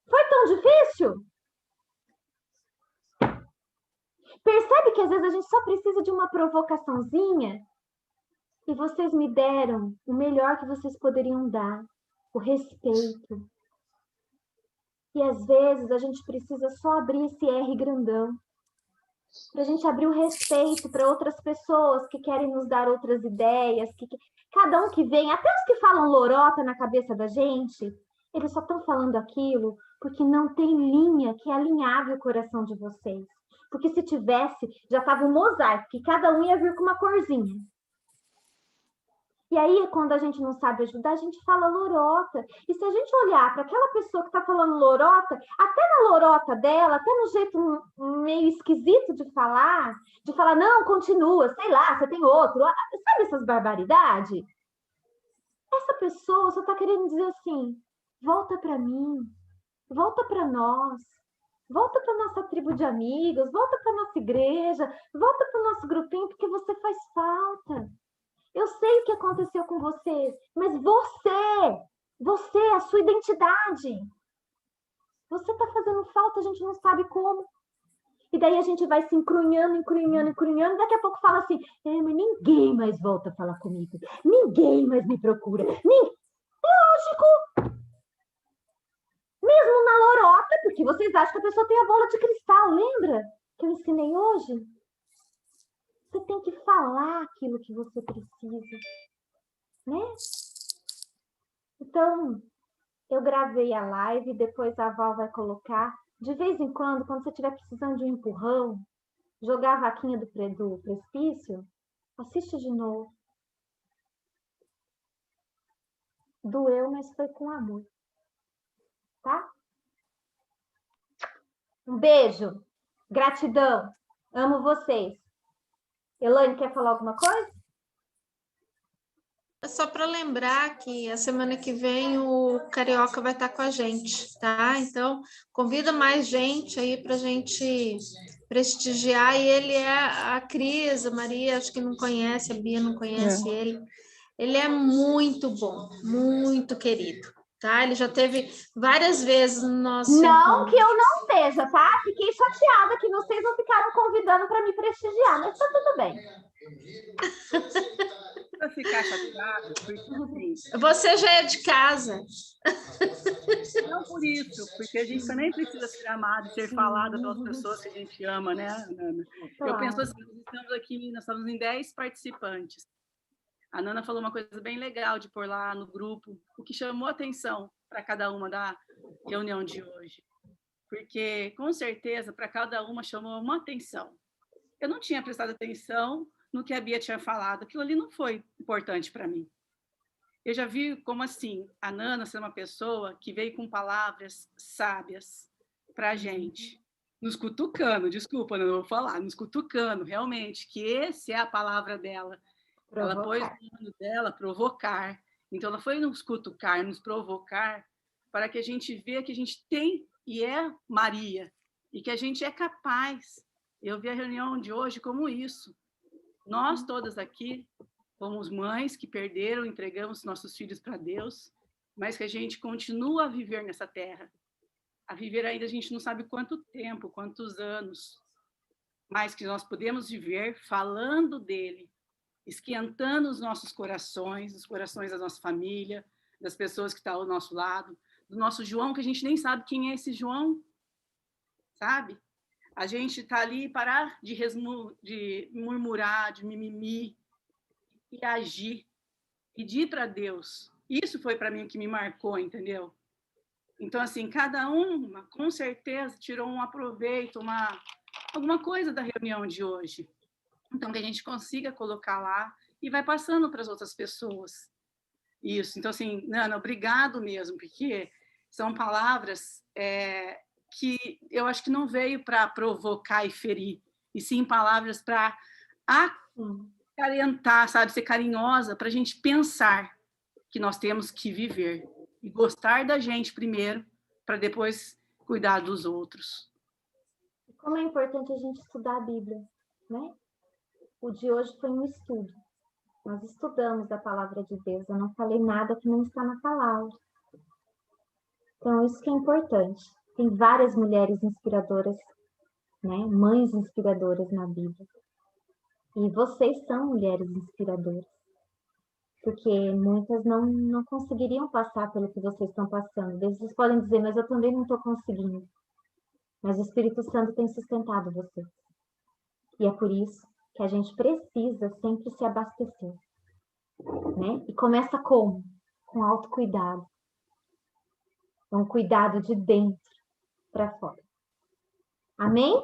Foi tão difícil? Percebe que às vezes a gente só precisa de uma provocaçãozinha? E vocês me deram o melhor que vocês poderiam dar, o respeito. E às vezes a gente precisa só abrir esse R grandão, para a gente abrir o respeito para outras pessoas que querem nos dar outras ideias, cada um que vem, até os que falam lorota na cabeça da gente, eles só estão falando aquilo porque não tem linha que alinhave o coração de vocês. Porque se tivesse, já estava um mosaico, que cada um ia vir com uma corzinha. E aí, quando a gente não sabe ajudar, a gente fala lorota. E se a gente olhar para aquela pessoa que está falando lorota, até na lorota dela, até no jeito meio esquisito de falar, não, continua, sei lá, você tem outro. Sabe essas barbaridades? Essa pessoa só está querendo dizer assim, volta para mim, volta para nós, volta para nossa tribo de amigos, volta para nossa igreja, volta para o nosso grupinho, porque você faz falta. Eu sei o que aconteceu com você, mas você, a sua identidade. Você está fazendo falta, a gente não sabe como. E daí a gente vai se encrunhando, daqui a pouco fala assim, mas ninguém mais volta a falar comigo, ninguém mais me procura. Lógico! Mesmo na lorota, porque vocês acham que a pessoa tem a bola de cristal, lembra? Que eu ensinei hoje? Você tem que falar aquilo que você precisa, né? Então, eu gravei a live, depois a Val vai colocar. De vez em quando você estiver precisando de um empurrão, jogar a vaquinha do precipício, assiste de novo. Doeu, mas foi com amor. Tá? Um beijo. Gratidão. Amo vocês. Elaine, quer falar alguma coisa? É só para lembrar que a semana que vem o Carioca vai estar com a gente, tá? Então, convida mais gente aí para a gente prestigiar. E ele é a Cris, a Maria, acho que não conhece, a Bia não conhece ele. Ele é muito bom, muito querido, tá? Ele já teve várias vezes no nosso Não encontro. que eu não seja, tá? Fiquei chateada que vocês não ficaram convidando para me prestigiar, mas tá tudo bem. Para ficar chateado, porque assim, Você já é de casa. não por isso, porque a gente também precisa ser amado, ser falado pelas pessoas que a gente ama, né, Nana? Claro. Eu penso assim, nós estamos em 10 participantes. A Nana falou uma coisa bem legal de pôr lá no grupo, o que chamou atenção para cada uma da reunião de hoje. Porque, com certeza, para cada uma chamou uma atenção. Eu não tinha prestado atenção no que a Bia tinha falado, aquilo ali não foi importante para mim. Eu já vi como assim, a Nana ser uma pessoa que veio com palavras sábias para a gente, nos cutucando, desculpa, não vou falar, nos cutucando, realmente, que essa é a palavra dela. Ela pôs o nome dela, provocar. Então, ela foi nos cutucar, nos provocar, para que a gente veja que a gente tem e é Maria, e que a gente é capaz. Eu vi a reunião de hoje como isso. Nós todas aqui fomos mães que perderam, entregamos nossos filhos para Deus, mas que a gente continua a viver nessa terra. A viver ainda a gente não sabe quanto tempo, quantos anos, mas que nós podemos viver falando dele, esquentando os nossos corações, os corações da nossa família, das pessoas que estão ao nosso lado, do nosso João, que a gente nem sabe quem é esse João, sabe? A gente está ali parar de murmurar, de mimimi, e agir, pedir para Deus. Isso foi para mim que me marcou, entendeu? Então, assim, cada uma, com certeza, tirou um aproveito, alguma coisa da reunião de hoje. Então, que a gente consiga colocar lá e vai passando para as outras pessoas. Isso. Então, assim, Nana, obrigado mesmo, porque são palavras que eu acho que não veio para provocar e ferir, e sim palavras para acalentar, sabe, ser carinhosa, para a gente pensar que nós temos que viver. e gostar da gente primeiro, para depois cuidar dos outros. Como é importante a gente estudar a Bíblia, né? O de hoje foi um estudo. Nós estudamos a palavra de Deus. Eu não falei nada que não está na palavra. Então, isso que é importante. Tem várias mulheres inspiradoras, né? Mães inspiradoras na Bíblia. E vocês são mulheres inspiradoras. Porque muitas não conseguiriam passar pelo que vocês estão passando. Vocês podem dizer, mas eu também não estou conseguindo. Mas o Espírito Santo tem sustentado vocês. E é por isso que a gente precisa sempre se abastecer. Né? E começa como? Com autocuidado. Um cuidado de dentro para fora. Amém?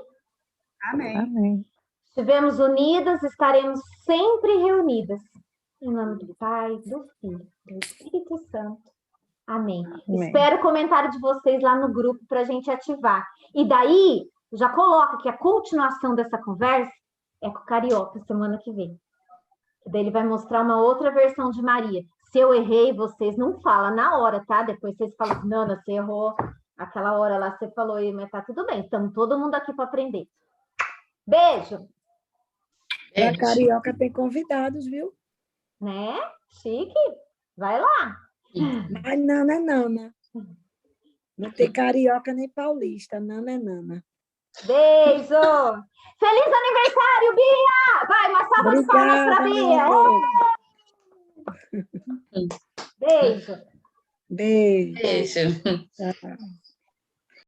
Amém. Amém. Estivemos unidas, estaremos sempre reunidas. Em nome do Pai, do Filho, do Espírito Santo. Amém. Amém. Espero o comentário de vocês lá no grupo para a gente ativar. E daí, já coloca que a continuação dessa conversa é com o Carioca semana que vem. Daí ele vai mostrar uma outra versão de Maria. Se eu errei, vocês não falam na hora, tá? Depois vocês falam, Nana, você errou. Aquela hora lá você falou, mas tá tudo bem. Estamos todo mundo aqui para aprender. Beijo! A Carioca tem convidados, viu? Né? Chique. Vai lá. Mas Nana é Nana. Não tem carioca nem paulista. Nana é Nana. Beijo! Feliz aniversário, Bia! Vai, uma salva de palmas para Bia! Bia. Beijo! Beijo. Beijo. Tchau.